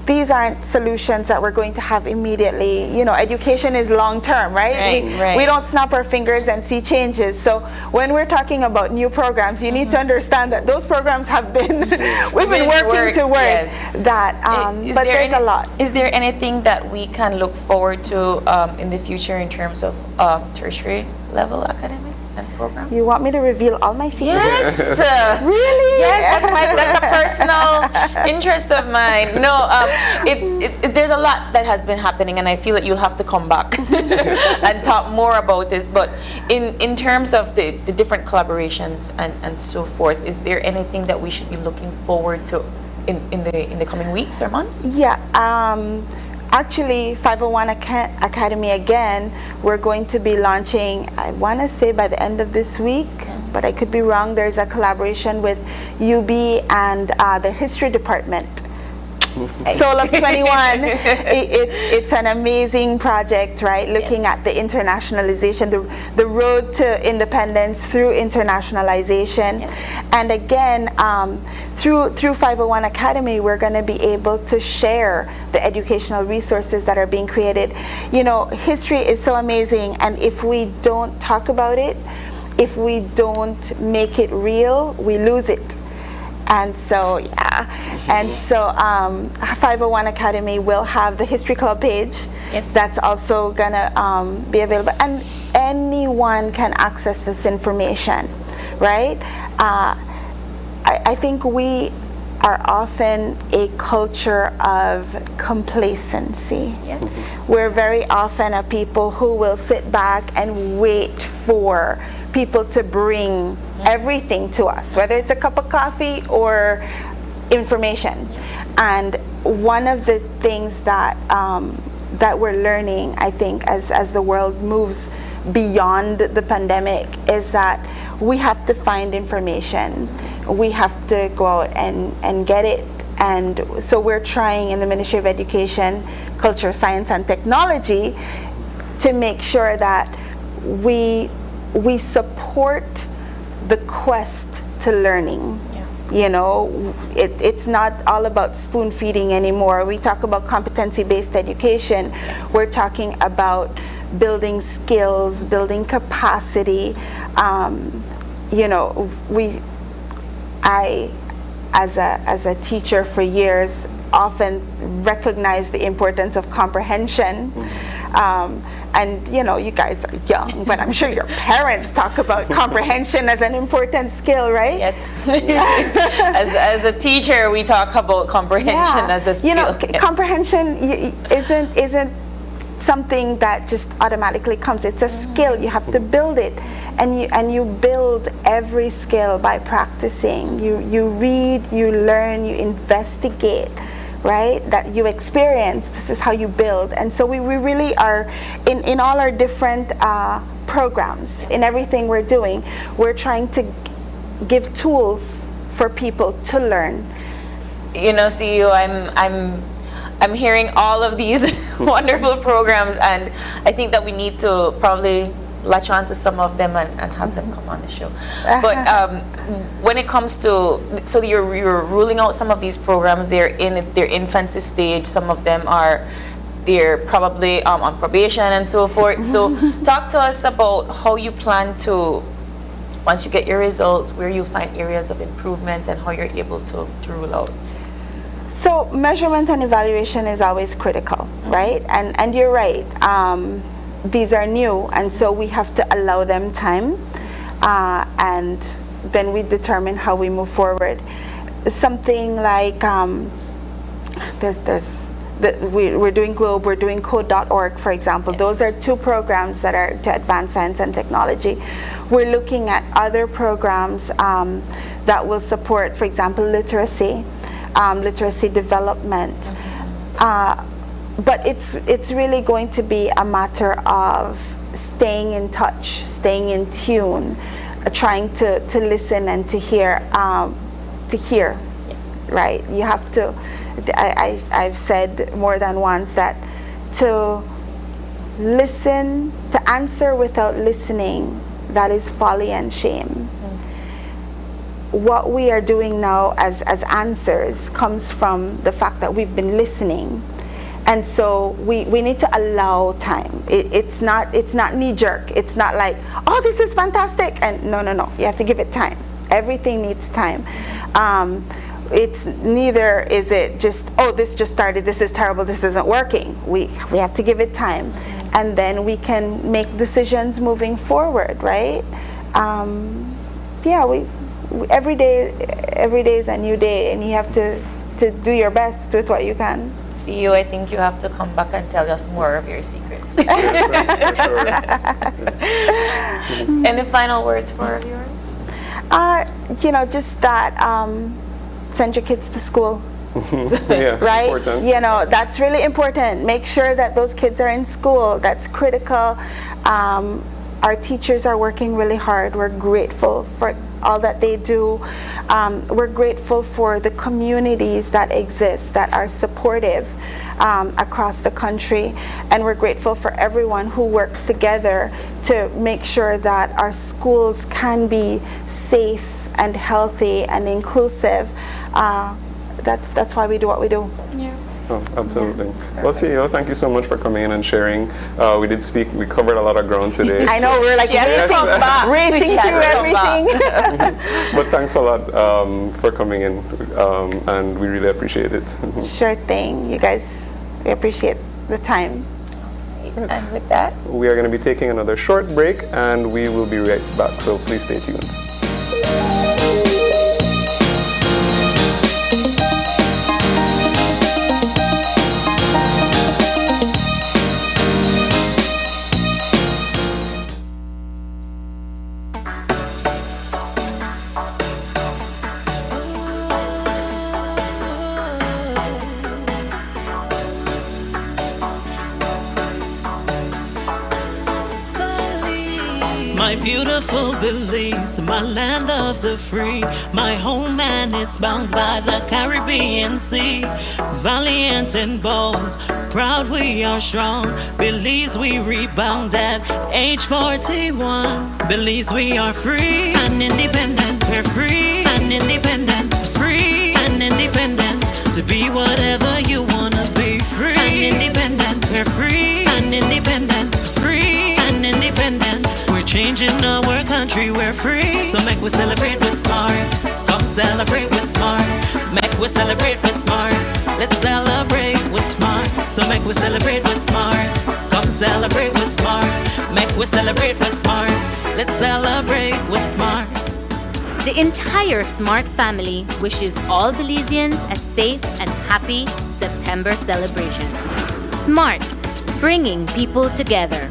these aren't solutions that we're going to have immediately. You know, education is long term, right? We don't snap our fingers and see changes. So when we're talking about new programs, you need to understand that those programs have been, we've been working towards that. But there's a lot. Is there anything that we can look forward to in the future in terms of tertiary level academics and programs. You want me to reveal all my secrets? Yes. Really? Yes, that's a personal interest of mine. No, there's a lot that has been happening, and I feel that you'll have to come back and talk more about it. But in terms of the different collaborations and so forth, is there anything that we should be looking forward to in the coming weeks or months? Yeah. Actually, 501 Academy again, we're going to be launching, I want to say by the end of this week, but I could be wrong. There's a collaboration with UB and the history department. Soul of 21, it's an amazing project, right? Looking at the internationalization, the road to independence through internationalization. And again, through 501 Academy, we're going to be able to share the educational resources that are being created. You know, history is so amazing, and if we don't talk about it, if we don't make it real, we lose it. And so, yeah. And so 501 Academy will have the History Club page. Yes. That's also going to be available. And anyone can access this information, right? I think we are often a culture of complacency. Yes. We're very often a people who will sit back and wait for people to bring everything to us, whether it's a cup of coffee or information. And one of the things that that we're learning, I think, as the world moves beyond the pandemic, is that we have to find information. We have to go out and get it. And so we're trying in the Ministry of Education, Culture, Science, and Technology to make sure that we support the quest to learning. You know, it's not all about spoon feeding anymore. We talk about competency-based education. We're talking about building skills, building capacity. You know, I, as a teacher for years, often recognize the importance of comprehension. And you know, you guys are young, but I'm sure your parents talk about comprehension as an important skill, right? Yes. as a teacher, we talk about comprehension as a skill. You know, comprehension isn't something that just automatically comes. It's a skill. You have to build it, and you build every skill by practicing. You read, you learn, you investigate. Right, that you experience. This is how you build. And so we really are in all our different programs, in everything we're doing, we're trying to give tools for people to learn. You know, CEO, I'm hearing all of these wonderful programs, and I think that we need to probably latch on to some of them and have them come on the show. But when it comes to, so you're ruling out some of these programs, they're in their infancy stage, some of them they're probably on probation and so forth. So talk to us about how you plan to, once you get your results, where you find areas of improvement and how you're able to rule out. So measurement and evaluation is always critical, right? And you're right. These are new, and so we have to allow them time, and then we determine how we move forward. Something like we're doing Globe, we're doing Code.org, for example. Yes. Those are two programs that are to advance science and technology. We're looking at other programs that will support, for example, literacy, literacy development. But it's really going to be a matter of staying in touch, staying in tune, trying to listen and to hear. Yes. Right? You have to. I've said more than once that to listen, to answer without listening, that is folly and shame. What we are doing now as answers comes from the fact that we've been listening. And so we need to allow time. It's not knee-jerk. It's not like, oh, this is fantastic. And no. You have to give it time. Everything needs time. it's neither is it just, oh, this just started, this is terrible, this isn't working. We have to give it time, and then we can make decisions moving forward, right? Every day is a new day, and you have to do your best with what you can. CEO, I think you have to come back and tell us more of your secrets. Any final words for our viewers? Just that send your kids to school. Yeah, right? important. That's really important. Make sure that those kids are in school. That's critical. Our teachers are working really hard. We're grateful for all that they do. We're grateful for the communities that exist, that are supportive across the country. And we're grateful for everyone who works together to make sure that our schools can be safe and healthy and inclusive. That's why we do what we do. Yeah. Oh, absolutely. Well, CEO, thank you so much for coming in and sharing. We covered a lot of ground today. I know, we're like racing through everything. But thanks a lot for coming in, and we really appreciate it. Sure thing. You guys, we appreciate the time. And with that, we are going to be taking another short break, and we will be right back, so please stay tuned. My beautiful Belize, my land of the free, my home and it's bound by the Caribbean Sea. Valiant and bold, proud we are strong. Belize we rebound at age 41. Belize we are free and independent. We're free and independent. Free and independent. To be whatever you wanna be. Free and independent. We're free and independent. Free and independent. Changing our country, we're free. So make we celebrate with smart. Come celebrate with smart. Make we celebrate with smart. Let's celebrate with smart. So make we celebrate with smart. Come celebrate with smart. Make we celebrate with smart. Let's celebrate with smart. The entire Smart family wishes all Belizeans a safe and happy September celebrations. Smart, bringing people together.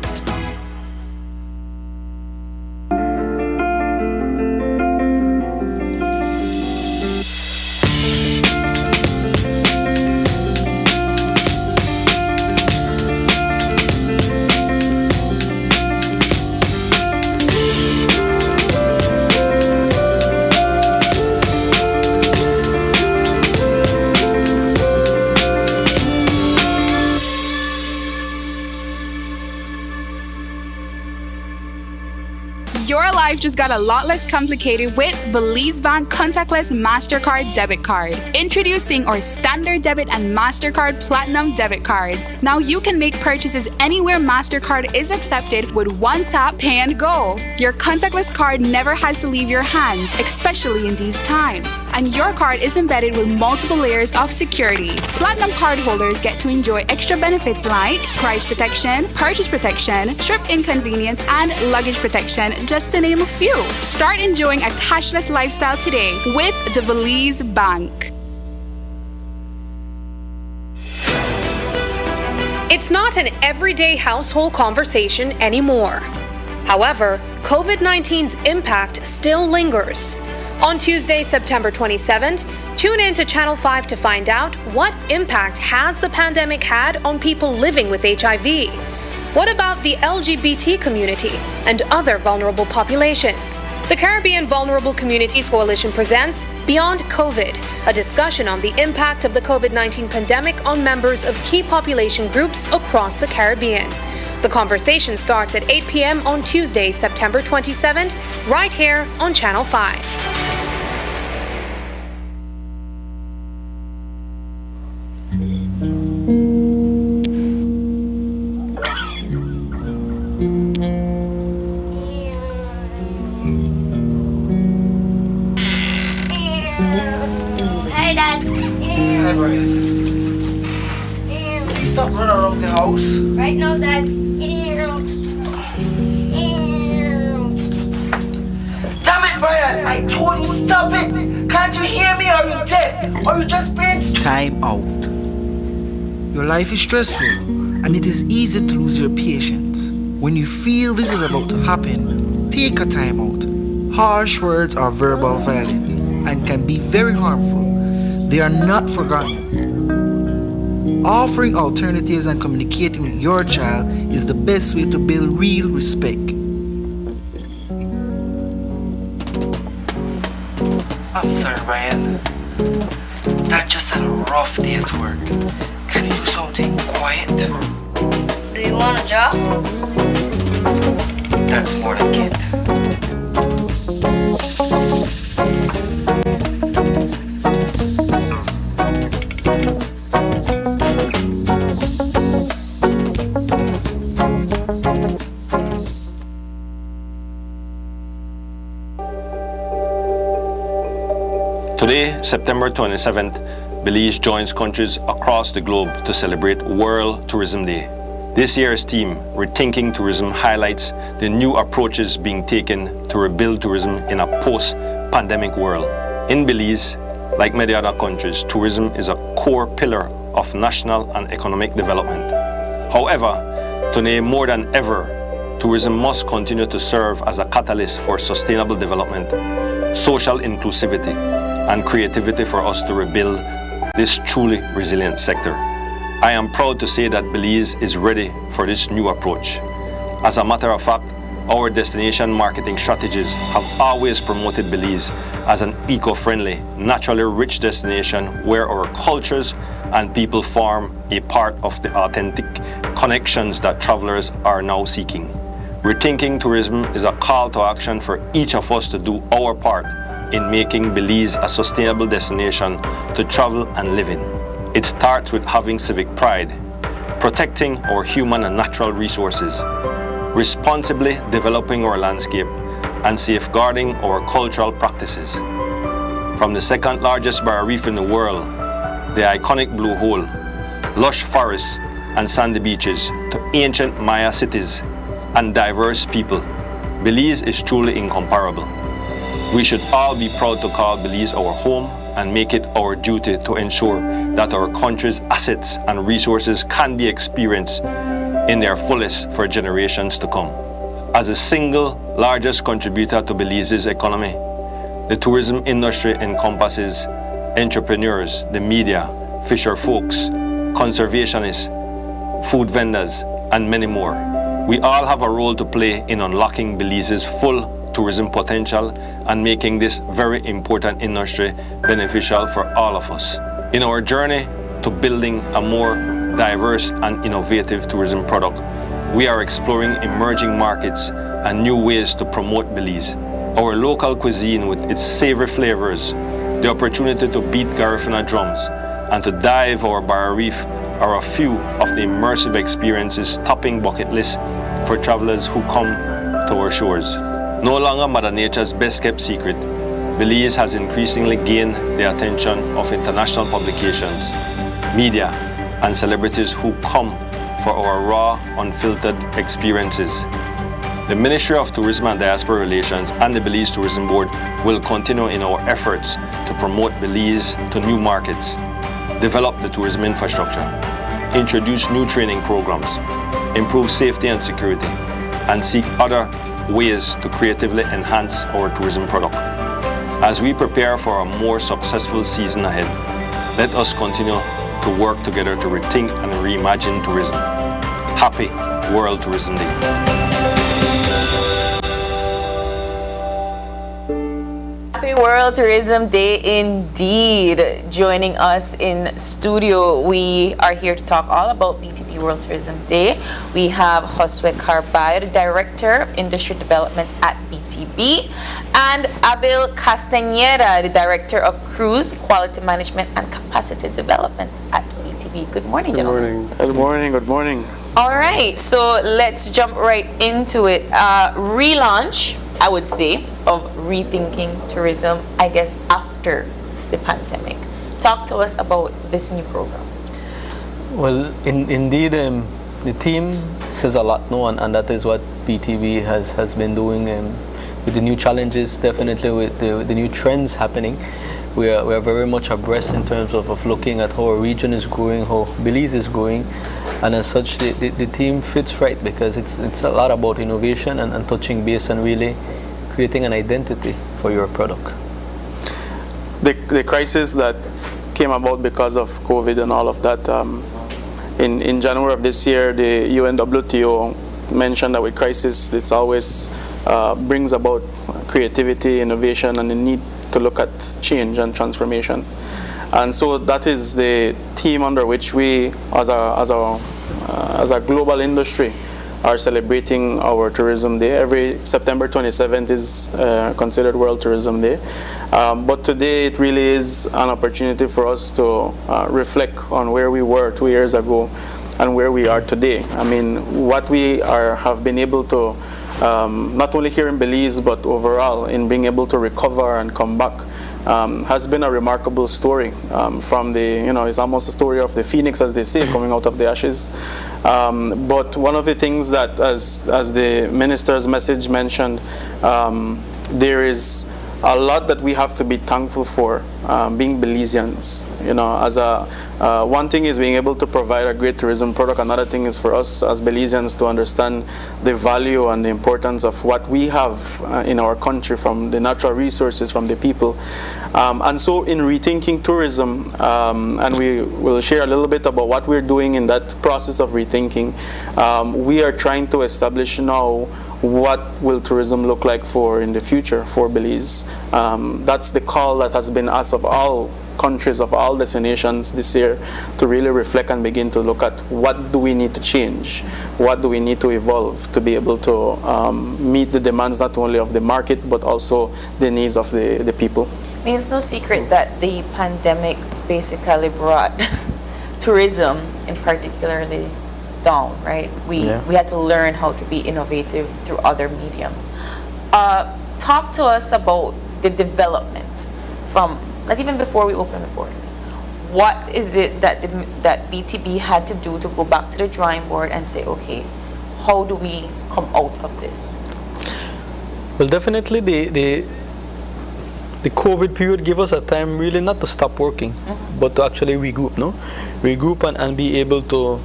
Your life just got a lot less complicated with Belize Bank Contactless MasterCard Debit Card. Introducing our Standard Debit and MasterCard Platinum Debit Cards. Now you can make purchases anywhere MasterCard is accepted with one tap, pay and go. Your contactless card never has to leave your hands, especially in these times. And your card is embedded with multiple layers of security. Platinum card holders get to enjoy extra benefits like price protection, purchase protection, trip inconvenience, and luggage protection, just to name a few. Start enjoying a cashless lifestyle today with the Belize Bank. It's not an everyday household conversation anymore. However, COVID-19's impact still lingers. On Tuesday, September 27th, tune in to Channel 5 to find out what impact has the pandemic had on people living with HIV. What about the LGBT community and other vulnerable populations? The Caribbean Vulnerable Communities Coalition presents Beyond COVID, a discussion on the impact of the COVID-19 pandemic on members of key population groups across the Caribbean. The conversation starts at 8 p.m. on Tuesday, September 27th, right here on Channel 5. house. Right now, Dad. Damn it, Brian! I told you stop it! Can't you hear me? Are you deaf? Are you just being Time out. Your life is stressful, and it is easy to lose your patience. When you feel this is about to happen, take a time out. Harsh words are verbal violence and can be very harmful. They are not forgotten. Offering alternatives and communicating with your child is the best way to build real respect. I'm sorry, Brian. That just had a rough day at work. Can you do something quiet? Do you want a job? That's more like it. Today, September 27th, Belize joins countries across the globe to celebrate World Tourism Day. This year's theme, Rethinking Tourism, highlights the new approaches being taken to rebuild tourism in a post-pandemic world. In Belize, like many other countries, tourism is a core pillar of national and economic development. However, today more than ever, tourism must continue to serve as a catalyst for sustainable development, social inclusivity, and creativity for us to rebuild this truly resilient sector. I am proud to say that Belize is ready for this new approach. As a matter of fact, our destination marketing strategies have always promoted Belize as an eco-friendly, naturally rich destination where our cultures and people form a part of the authentic connections that travelers are now seeking. Rethinking tourism is a call to action for each of us to do our part in making Belize a sustainable destination to travel and live in. It starts with having civic pride, protecting our human and natural resources, responsibly developing our landscape, and safeguarding our cultural practices. From the second largest barrier reef in the world, the iconic Blue Hole, lush forests and sandy beaches, to ancient Maya cities and diverse people, Belize is truly incomparable. We should all be proud to call Belize our home and make it our duty to ensure that our country's assets and resources can be experienced in their fullest for generations to come. As the single largest contributor to Belize's economy, the tourism industry encompasses entrepreneurs, the media, fisher folks, conservationists, food vendors, and many more. We all have a role to play in unlocking Belize's full tourism potential and making this very important industry beneficial for all of us. In our journey to building a more diverse and innovative tourism product, we are exploring emerging markets and new ways to promote Belize. Our local cuisine with its savory flavors, the opportunity to beat Garifuna drums, and to dive our barrier reef are a few of the immersive experiences topping bucket lists for travelers who come to our shores. No longer Mother Nature's best-kept secret, Belize has increasingly gained the attention of international publications, media, and celebrities who come for our raw, unfiltered experiences. The Ministry of Tourism and Diaspora Relations and the Belize Tourism Board will continue in our efforts to promote Belize to new markets, develop the tourism infrastructure, introduce new training programs, improve safety and security, and seek other ways to creatively enhance our tourism product. As we prepare for a more successful season ahead, let us continue to work together to rethink and reimagine tourism. Happy World Tourism Day. Happy World Tourism Day indeed. Joining us in studio, we are here to talk all about BTB World Tourism Day. We have Josue Carballo, the Director of Industry Development at BTB, and Abel Castañeda, the Director of Cruise Quality Management and Capacity Development at BTB. Good morning, gentlemen. Good morning. Good morning. All right, so let's jump right into it. Relaunch, I would say, of rethinking tourism, I guess, after the pandemic. Talk to us about this new program. Well, indeed, the team says a lot, no, and that is what BTB has been doing with the new challenges, definitely with the new trends happening. We are very much abreast in terms of looking at how our region is growing, how Belize is growing, and as such the team fits right, because it's a lot about innovation and touching base and really creating an identity for your product. The crisis that came about because of COVID and all of that, in January of this year, the UNWTO mentioned that with crisis, it's always brings about creativity, innovation, and the need to look at change and transformation. And so that is the theme under which we, as a global industry, are celebrating our Tourism Day. Every September 27th is considered World Tourism Day. But today it really is an opportunity for us to reflect on where we were 2 years ago and where we are today. I mean, what we have been able to, not only here in Belize, but overall in being able to recover and come back, has been a remarkable story. From the, it's almost a story of the phoenix, as they say, coming out of the ashes. But one of the things that, as the minister's message mentioned, there is a lot that we have to be thankful for, being Belizeans. One thing is being able to provide a great tourism product. Another thing is for us as Belizeans to understand the value and the importance of what we have in our country, from the natural resources, from the people. And so in rethinking tourism, and we will share a little bit about what we're doing in that process of rethinking, we are trying to establish now what will tourism look like in the future for Belize. That's the call that has been asked of all countries, of all destinations this year, to really reflect and begin to look at what do we need to change, what do we need to evolve to be able to meet the demands not only of the market but also the needs of the people. I mean, it's no secret that the pandemic basically brought tourism in particularly down, right? We had to learn how to be innovative through other mediums. Talk to us about the development from, not even before we opened the borders. What is it that BTB had to do to go back to the drawing board and say, okay, how do we come out of this? Well, definitely the COVID period gave us a time really not to stop working, but to actually regroup, regroup and be able to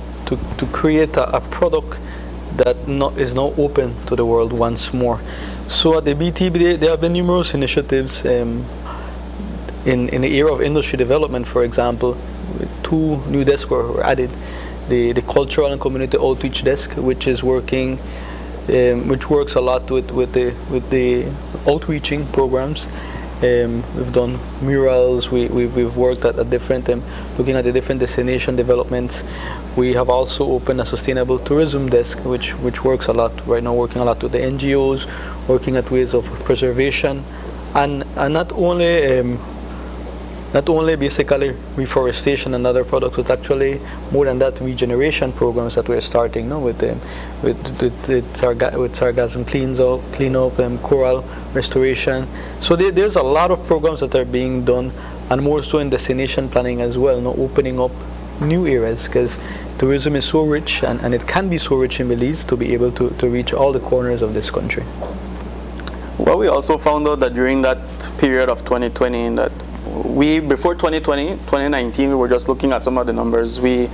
create a product that is now open to the world once more. So at the BTB, there have been numerous initiatives in the area of industry development. For example, 2 new desks were added. The Cultural and Community Outreach Desk, which is working, which works a lot with the outreaching programs. We've done murals. We've worked at different, looking at the different destination developments. We have also opened a sustainable tourism desk, which works a lot right now, working a lot with the NGOs, working at ways of preservation, and not only basically reforestation and other products, but actually more than that, regeneration programs that we're starting with sargassum cleanup, coral restoration. So there's a lot of programs that are being done, and more so in destination planning as well, opening up new areas, because tourism is so rich, and it can be so rich in Belize to be able to reach all the corners of this country. Well, we also found out that during that period of 2020, that before 2019, we were just looking at some of the numbers. We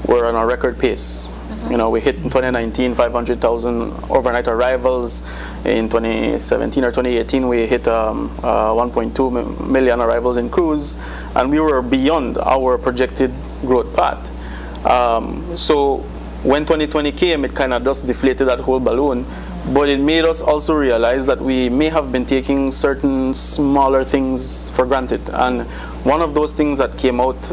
were on a record pace. We hit in 2019 500,000 overnight arrivals. In 2017 or 2018, we hit 1.2 million arrivals in cruise, and we were beyond our projected growth path. So when 2020 came, it kind of just deflated that whole balloon. But it made us also realize that we may have been taking certain smaller things for granted. And one of those things that came out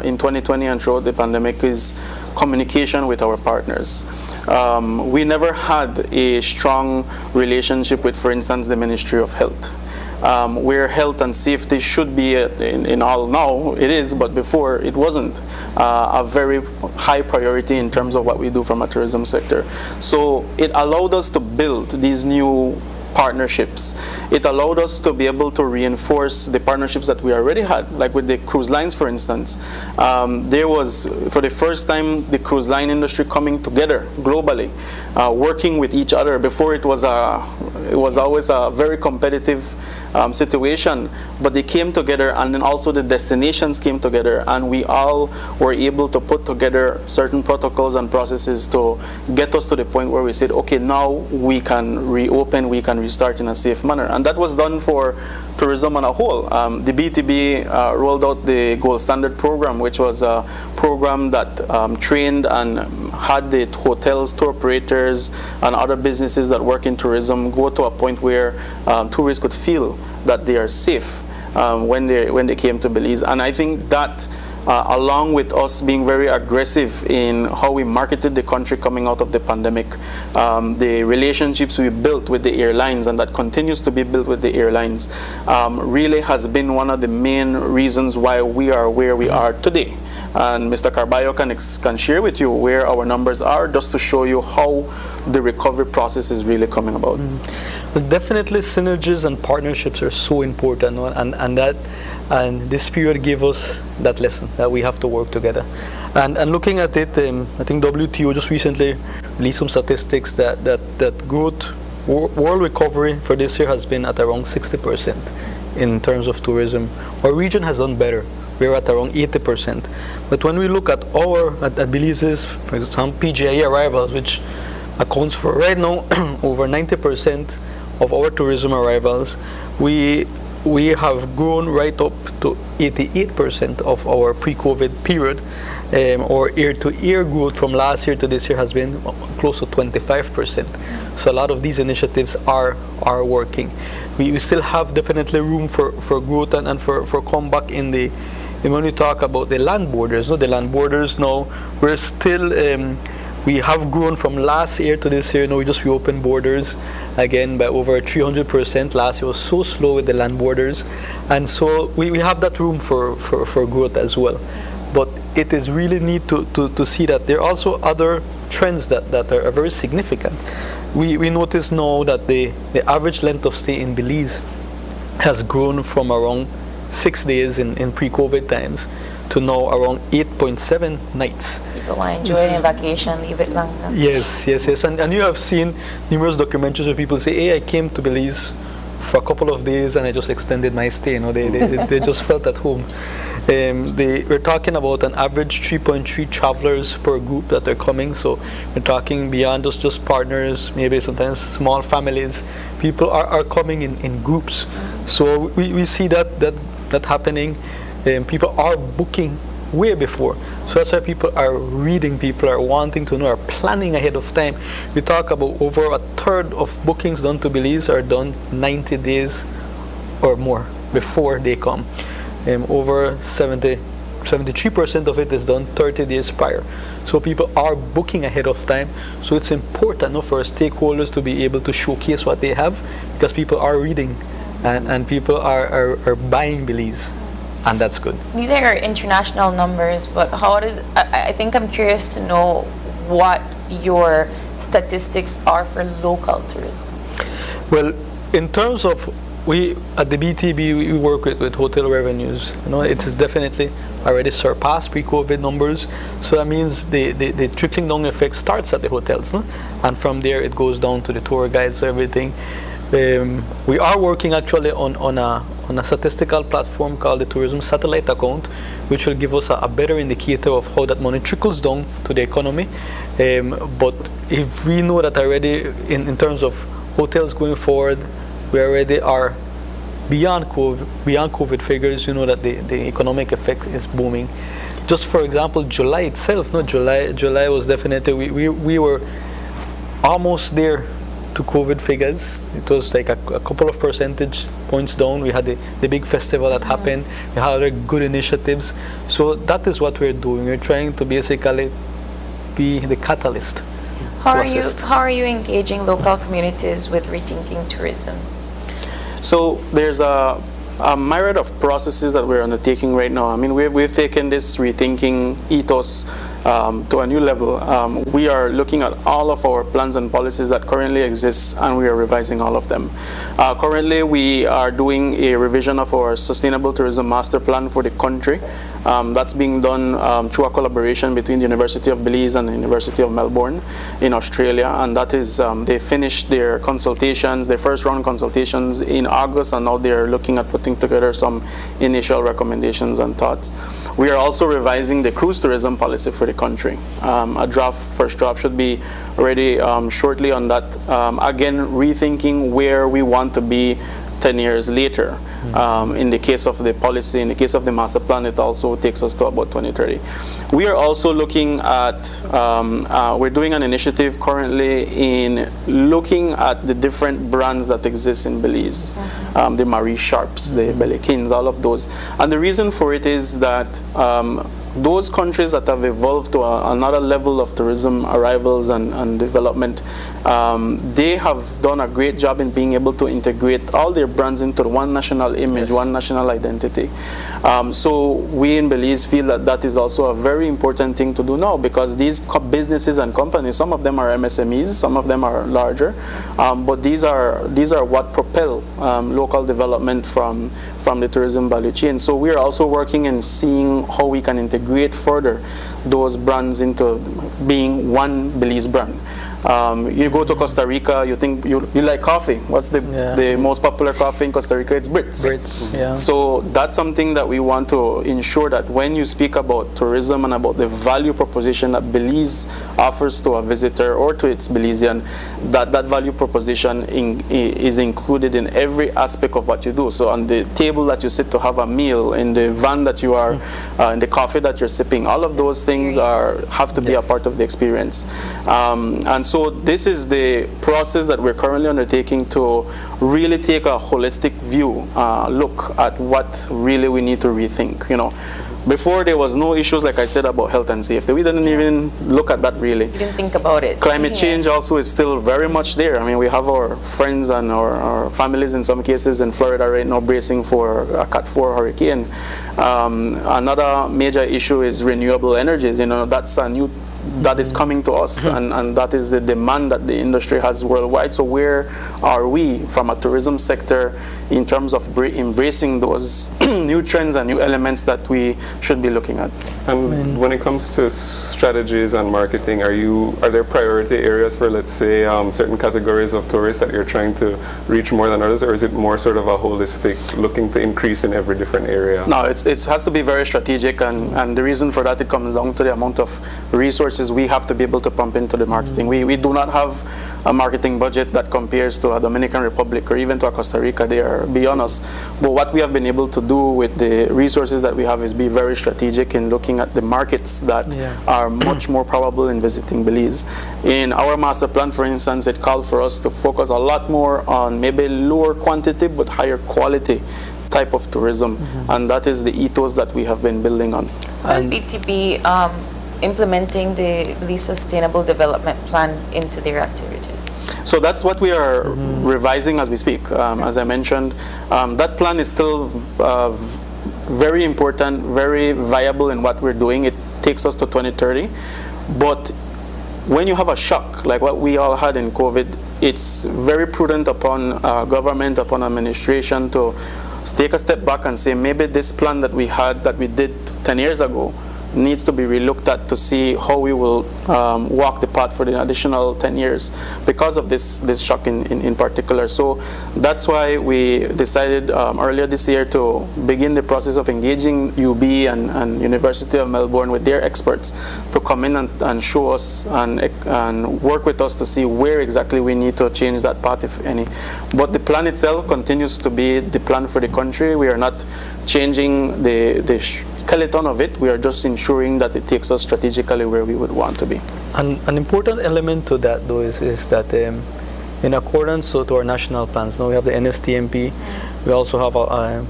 in 2020 and throughout the pandemic is communication with our partners. We never had a strong relationship with, for instance, the Ministry of Health. Where health and safety should be in all now, it is, but before it wasn't a very high priority in terms of what we do from a tourism sector. So it allowed us to build these new partnerships. It allowed us to be able to reinforce the partnerships that we already had, like with the cruise lines, for instance. There was, for the first time, the cruise line industry coming together globally, working with each other. Before it was always a very competitive situation, but they came together, and then also the destinations came together, and we all were able to put together certain protocols and processes to get us to the point where we said, okay, now we can reopen, we can restart in a safe manner. And that was done for tourism on a whole. The BTB rolled out the Gold Standard program, which was a program that trained and had the hotels, tour operators, and other businesses that work in tourism go to a point where tourists could feel that they are safe when they came to Belize. And I think that along with us being very aggressive in how we marketed the country coming out of the pandemic, the relationships we built with the airlines, and that continues to be built with the airlines, really has been one of the main reasons why we are where we are today. And Mr. Carballo can share with you where our numbers are, just to show you how the recovery process is really coming about. Well, definitely synergies and partnerships are so important, no? and this period gave us that lesson that we have to work together. And looking at it, I think WTO just recently released some statistics that growth, world recovery for this year has been at around 60% in terms of tourism. Our region has done better. We're at around 80%. But when we look at at Belize's, for example, PGIE arrivals, which accounts for right now over 90% of our tourism arrivals, we have grown right up to 88% of our pre-COVID period. Our year-to-year growth from last year to this year has been close to 25%. So a lot of these initiatives are working. We still have definitely room for growth and for comeback in the. And when we talk about the land borders, the land borders now, we're still, we have grown from last year to this year. Now we just reopened borders again by over 300%. Last year was so slow with the land borders. And so we have that room for growth as well. But it is really neat to see that there are also other trends that are very significant. We notice now that the average length of stay in Belize has grown from around 6 days in pre-COVID times to now around 8.7 nights. People want to enjoy their vacation, leave it longer. Yes. And you have seen numerous documentaries where people say, hey, I came to Belize for a couple of days and I just extended my stay. They just felt at home. We're talking about an average 3.3 travelers per group that are coming. So we're talking beyond just partners, maybe sometimes small families. People are coming in groups. So we see that happening. People are booking way before. So that's why people are reading, people are wanting to know, are planning ahead of time. We talk about over a third of bookings done to Belize are done 90 days or more before they come. Over 73% of it is done 30 days prior. So people are booking ahead of time. So it's important for stakeholders to be able to showcase what they have, because people are reading and people are buying Belize. And that's good. These are your international numbers, but I think I'm curious to know what your statistics are for local tourism. Well, in terms of, we at the BTB, we work with hotel revenues. It is definitely already surpassed pre-COVID numbers. So that means the trickling down effect starts at the hotels, and from there it goes down to the tour guides, so everything. We are working actually on a statistical platform called the Tourism Satellite Account, which will give us a better indicator of how that money trickles down to the economy. But if we know that already in terms of hotels going forward, we already are beyond COVID figures, that the economic effect is booming. Just for example, July itself, July was definitely, we were almost there to COVID figures. It was like a couple of percentage points down. We had the big festival that happened. We had other good initiatives. So that is what we're doing. We're trying to basically be the catalyst. How are you engaging local communities with rethinking tourism? So there's a myriad of processes that we're undertaking right now. I mean, we've taken this rethinking ethos to a new level. We are looking at all of our plans and policies that currently exist, and we are revising all of them. Currently, we are doing a revision of our Sustainable Tourism Master Plan for the country. That's being done through a collaboration between the University of Belize and the University of Melbourne in Australia, and that is, they finished their consultations, their first round consultations in August, and now they're looking at putting together some initial recommendations and thoughts. We are also revising the cruise tourism policy for the country. First draft should be ready shortly on that. Again, rethinking where we want to be 10 years later. In the case of the policy, in the case of the master plan, it also takes us to about 2030. We are also looking at, we're doing an initiative currently in looking at the different brands that exist in Belize. The Marie Sharps, the Belekins, all of those. And the reason for it is that those countries that have evolved to another level of tourism arrivals and development, they have done a great job in being able to integrate all their brands into one national image, one national identity. So we in Belize feel that that is also a very important thing to do now, because these businesses and companies, some of them are MSMEs, some of them are larger, but these are what propel local development from the tourism value chain. So we are also working and seeing how we can integrate further those brands into being one Belize brand. You go to Costa Rica, you think you like coffee. What's the most popular coffee in Costa Rica? It's Brits. Yeah. So that's something that we want to ensure, that when you speak about tourism and about the value proposition that Belize offers to a visitor or to its Belizean, that value proposition is included in every aspect of what you do. So on the table that you sit to have a meal, in the van that you are, in the coffee that you're sipping, all of those things have to be a part of the experience. And so this is the process that we're currently undertaking to really take a holistic view, look at what really we need to rethink. You know, before there was no issues, like I said, about health and safety. We didn't even look at that really. You didn't think about it. Climate change also is still very much there. I mean, we have our friends and our families in some cases in Florida right now bracing for a Cat 4 hurricane. Another major issue is renewable energies. You know, that's a new that is coming to us, and that is the demand that the industry has worldwide. So where are we from a tourism sector in terms of embracing those new trends and new elements that we should be looking at? And when it comes to strategies and marketing, are there priority areas for, let's say, certain categories of tourists that you're trying to reach more than others, or is it more sort of a holistic, looking to increase in every different area? No, it has to be very strategic, and the reason for that, it comes down to the amount of resources we have to be able to pump into the marketing. We do not have a marketing budget that compares to a Dominican Republic or even to a Costa Rica. They are beyond us. But what we have been able to do with the resources that we have is be very strategic in looking at the markets that are much more probable in visiting Belize. In our master plan, for instance, it called for us to focus a lot more on maybe lower quantity but higher quality type of tourism, and that is the ethos that we have been building on. And BTB implementing the Belize Sustainable Development Plan into their activities? So that's what we are revising as we speak. As I mentioned, that plan is still very important, very viable in what we're doing. It takes us to 2030. But when you have a shock, like what we all had in COVID, it's very prudent upon government, upon administration to take a step back and say, maybe this plan that we had, that we did 10 years ago, needs to be relooked at to see how we will walk the path for the additional 10 years because of this shock in particular. So that's why we decided earlier this year to begin the process of engaging UB and University of Melbourne with their experts to come in and show us and work with us to see where exactly we need to change that path, if any. But the plan itself continues to be the plan for the country. We are not changing the skeleton of it. We are just ensuring that it takes us strategically where we would want to be. And an important element to that, though, is that in accordance to our national plans, now we have the NSTMP. We also have,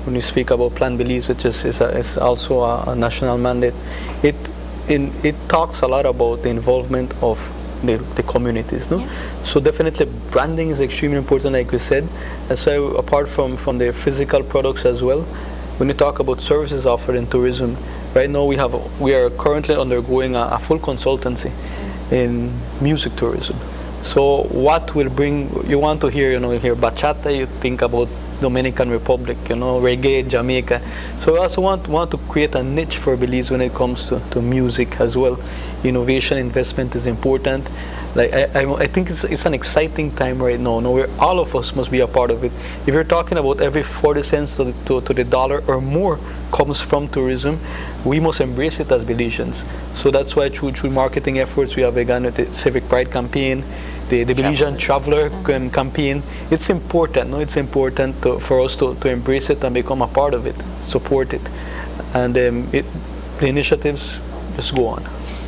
when you speak about Plan Belize, which is also a national mandate, it talks a lot about the involvement of the communities, no? So definitely branding is extremely important, like we said. And so apart from the physical products as well, when you talk about services offered in tourism, Right now we are currently undergoing a full consultancy in music tourism. So what will bring, you want to hear, hear bachata, you think about Dominican Republic, reggae, Jamaica. So we also want to create a niche for Belize when it comes to music as well. Innovation, investment is important. Like I think it's an exciting time right now, where all of us must be a part of it. If you're talking about every 40 cents to the dollar or more comes from tourism, we must embrace it as Belizeans. So that's why through marketing efforts, we have begun with the Civic Pride campaign, the Belizean Traveler campaign. It's important, It's important for us to embrace it and become a part of it, support it. And the initiatives just go on.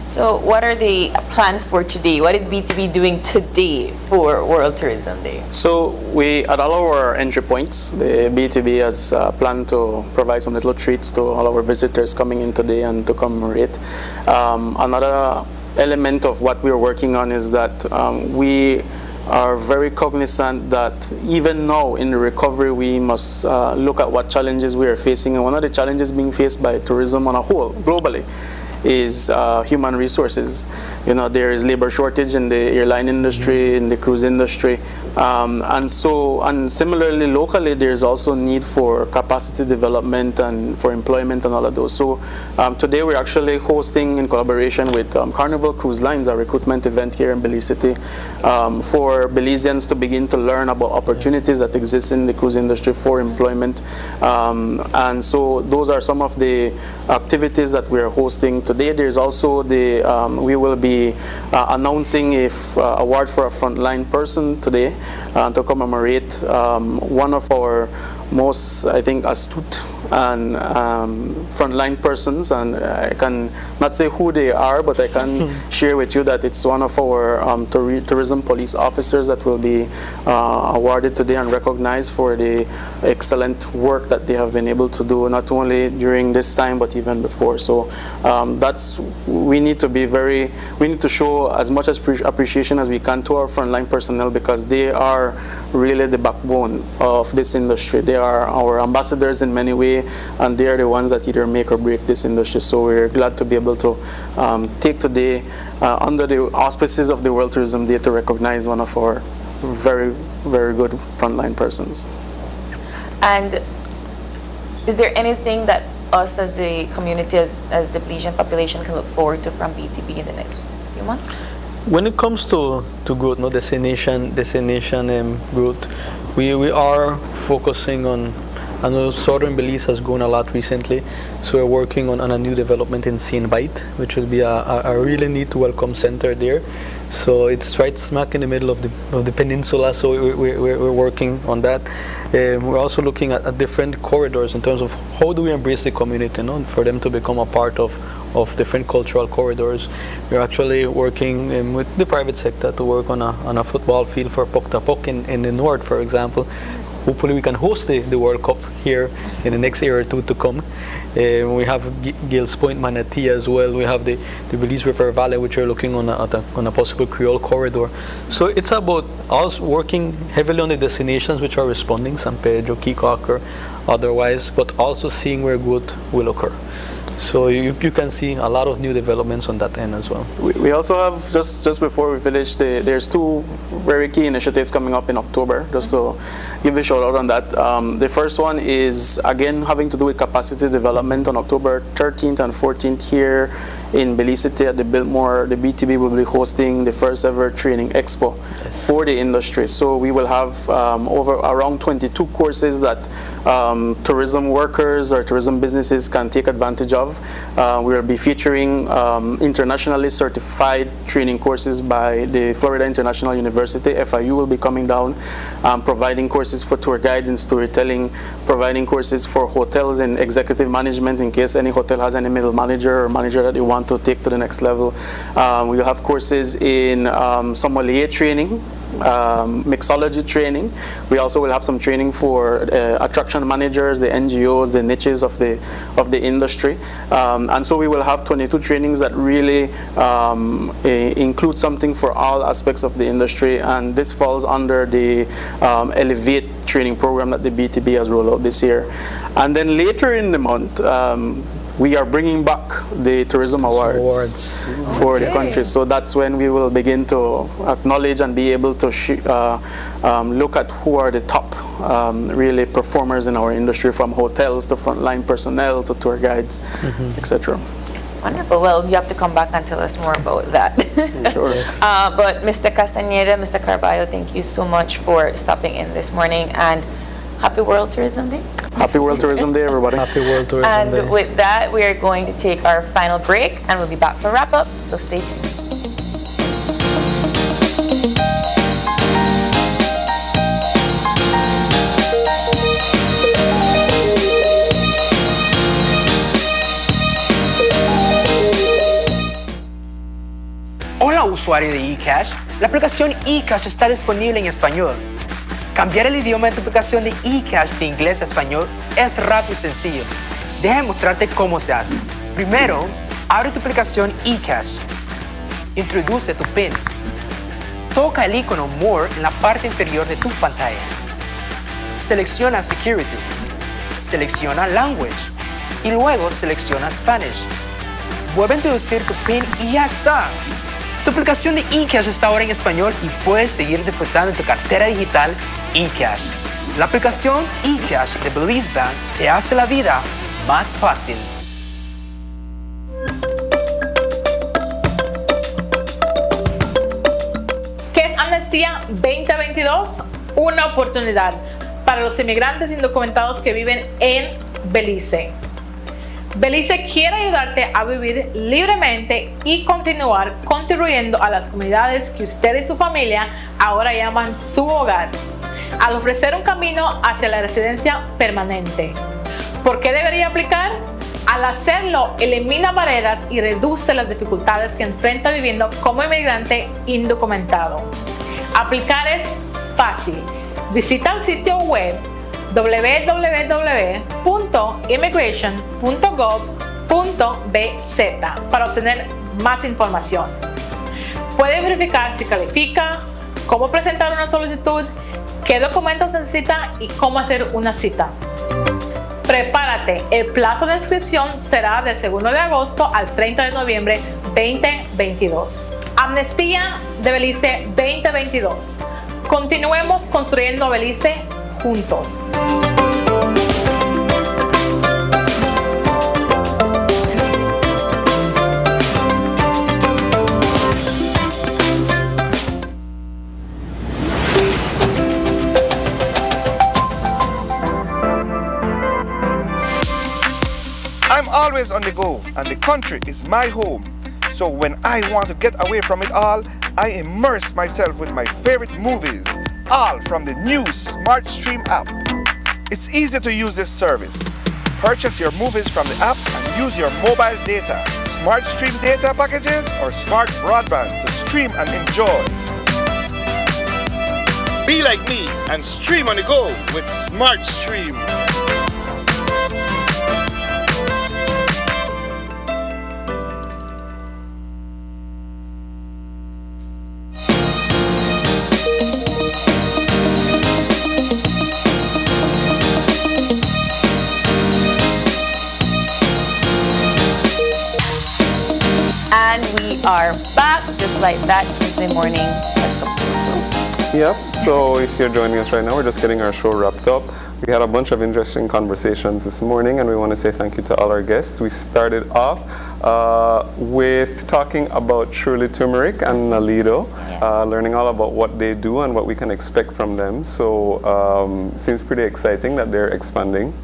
So what are the plans for today? What is BTB doing today for World Tourism Day? So we, at all our entry points, the BTB has planned to provide some little treats to all our visitors coming in today and to commemorate. Another element of what we're working on is that we are very cognizant that even now in the recovery we must look at what challenges we are facing, and one of the challenges being faced by tourism on a whole, globally, is human resources. There is labor shortage in the airline industry, in the cruise industry, and similarly locally there's also need for capacity development and for employment and all of those. So today we're actually hosting, in collaboration with Carnival Cruise Lines, a recruitment event here in Belize City for Belizeans to begin to learn about opportunities that exist in the cruise industry for employment. And so those are some of the activities that we are hosting today. There's also we will be announcing an award for a frontline person today to commemorate one of our most, I think, astute and frontline persons, and I can not say who they are, but I can share with you that it's one of our tourism police officers that will be awarded today and recognized for the excellent work that they have been able to do, not only during this time but even before. So we need to show as much appreciation as we can to our frontline personnel, because they are really the backbone of this industry. They are our ambassadors in many ways, and they are the ones that either make or break this industry. So we're glad to be able to take today under the auspices of the World Tourism Day to recognize one of our very, very good frontline persons. And is there anything that us as the community, as the Belizean population, can look forward to from BTB in the next few months? When it comes to growth, destination growth, we are focusing on. I know Southern Belize has grown a lot recently, so we're working on a new development in St. Bite, which will be a really neat welcome center there. So it's right smack in the middle of the peninsula, so we're working on that. We're also looking at different corridors in terms of how do we embrace the community, for them to become a part of different cultural corridors. We're actually working with the private sector to work on a football field for Pok in the north, for example. Hopefully we can host the World Cup here in the next year or two to come. We have Gales Point, Manatee as well. We have the Belize River Valley, which are looking on a possible Creole corridor. So it's about us working heavily on the destinations which are responding, San Pedro, Kikok, or otherwise, but also seeing where growth will occur. So you can see a lot of new developments on that end as well. We also have, just before we finish, there's two very key initiatives coming up in October, just to give a shout out on that. The first one is, again, having to do with capacity development. On October 13th and 14th here in Belize City at the Biltmore, the BTB will be hosting the first ever training expo for the industry. So we will have around 22 courses that tourism workers or tourism businesses can take advantage of. We will be featuring internationally certified training courses by the Florida International University. FIU will be coming down, providing courses for tour guides and storytelling, providing courses for hotels and executive management in case any hotel has any middle manager or manager that they want to take to the next level. We'll have courses in sommelier training, mixology training. We also will have some training for attraction managers, the NGOs, the niches of the industry, and so we will have 22 trainings that really include something for all aspects of the industry, and this falls under the Elevate training program that the BTB has rolled out this year. And then later in the month, we are bringing back the tourism awards for the country. So that's when we will begin to acknowledge and be able to look at who are the top really performers in our industry, from hotels to frontline personnel to tour guides, etc. Wonderful. Well, you have to come back and tell us more about that. Sure. But Mr. Castañeda, Mr. Carballo, thank you so much for stopping in this morning, and happy World Tourism Day. Happy World Tourism Day, everybody. Happy World Tourism Day. And with that, we are going to take our final break, and we'll be back for wrap-up, so stay tuned. Hola usuario de eCash, la aplicación eCash está disponible en español. Cambiar el idioma de tu aplicación de eCash de inglés a español es rápido y sencillo. Déjame mostrarte cómo se hace. Primero, abre tu aplicación eCash. Introduce tu PIN. Toca el icono More en la parte inferior de tu pantalla. Selecciona Security. Selecciona Language. Y luego selecciona Spanish. Vuelve a introducir tu PIN y ya está. Tu aplicación de eCash está ahora en español y puedes seguir disfrutando de tu cartera digital eCash. La aplicación eCash de Belize Bank te hace la vida más fácil. ¿Qué es Amnistía 2022? Una oportunidad para los inmigrantes indocumentados que viven en Belice. Belice quiere ayudarte a vivir libremente y continuar contribuyendo a las comunidades que usted y su familia ahora llaman su hogar, al ofrecer un camino hacia la residencia permanente. ¿Por qué debería aplicar? Al hacerlo, elimina barreras y reduce las dificultades que enfrenta viviendo como inmigrante indocumentado. Aplicar es fácil. Visita el sitio web www.immigration.gov.bz para obtener más información. Puede verificar si califica, cómo presentar una solicitud, qué documentos necesita y cómo hacer una cita. Prepárate, el plazo de inscripción será del 2 de agosto al 30 de noviembre 2022. Amnistía de Belice 2022. Continuemos construyendo Belice juntos. I'm always on the go, and the country is my home. So when I want to get away from it all, I immerse myself with my favorite movies, all from the new SmartStream app. It's easy to use this service. Purchase your movies from the app and use your mobile data, SmartStream data packages, or smart broadband to stream and enjoy. Be like me and stream on the go with SmartStream. And we are back just like that Tuesday morning. Let's go. Yep, so if you're joining us right now, we're just getting our show wrapped up. We had a bunch of interesting conversations this morning, and we want to say thank you to all our guests. We started off with talking about Truly Turmeric and Nalido, learning all about what they do and what we can expect from them. So it seems pretty exciting that they're expanding.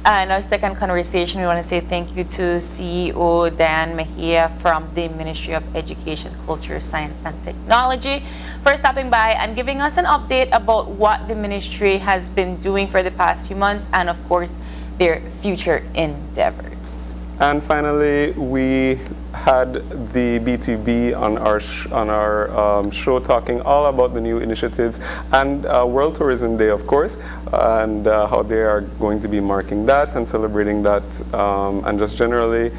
And our second conversation, we want to say thank you to CEO Dan Mejia from the Ministry of Education, Culture, Science and Technology for stopping by and giving us an update about what the ministry has been doing for the past few months and, of course, their future endeavors. And finally, we had the BTB on our show, talking all about the new initiatives and World Tourism Day, of course, and how they are going to be marking that and celebrating that, and just generally,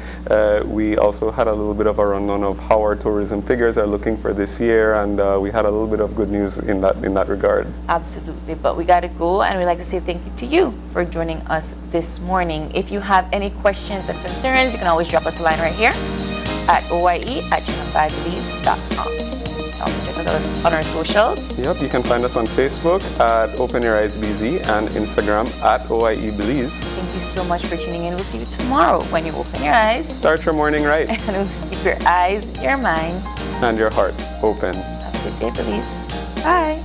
we also had a little bit of a rundown of how our tourism figures are looking for this year, and we had a little bit of good news in that regard. Absolutely, but we got to go, and we'd like to say thank you to you for joining us this morning. If you have any questions and concerns, you can always drop us a line right here at oye@channel5belize.com. Also check us out on our socials. Yep, you can find us on Facebook at Open Your Eyes BZ and Instagram at OIE Belize. Thank you so much for tuning in. We'll see you tomorrow when you open your eyes. Start your morning right. And keep your eyes, your minds, and your heart open. Have a good day, Belize. Bye.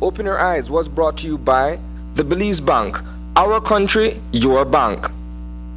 Open Your Eyes was brought to you by the Belize Bank. Our country, your bank.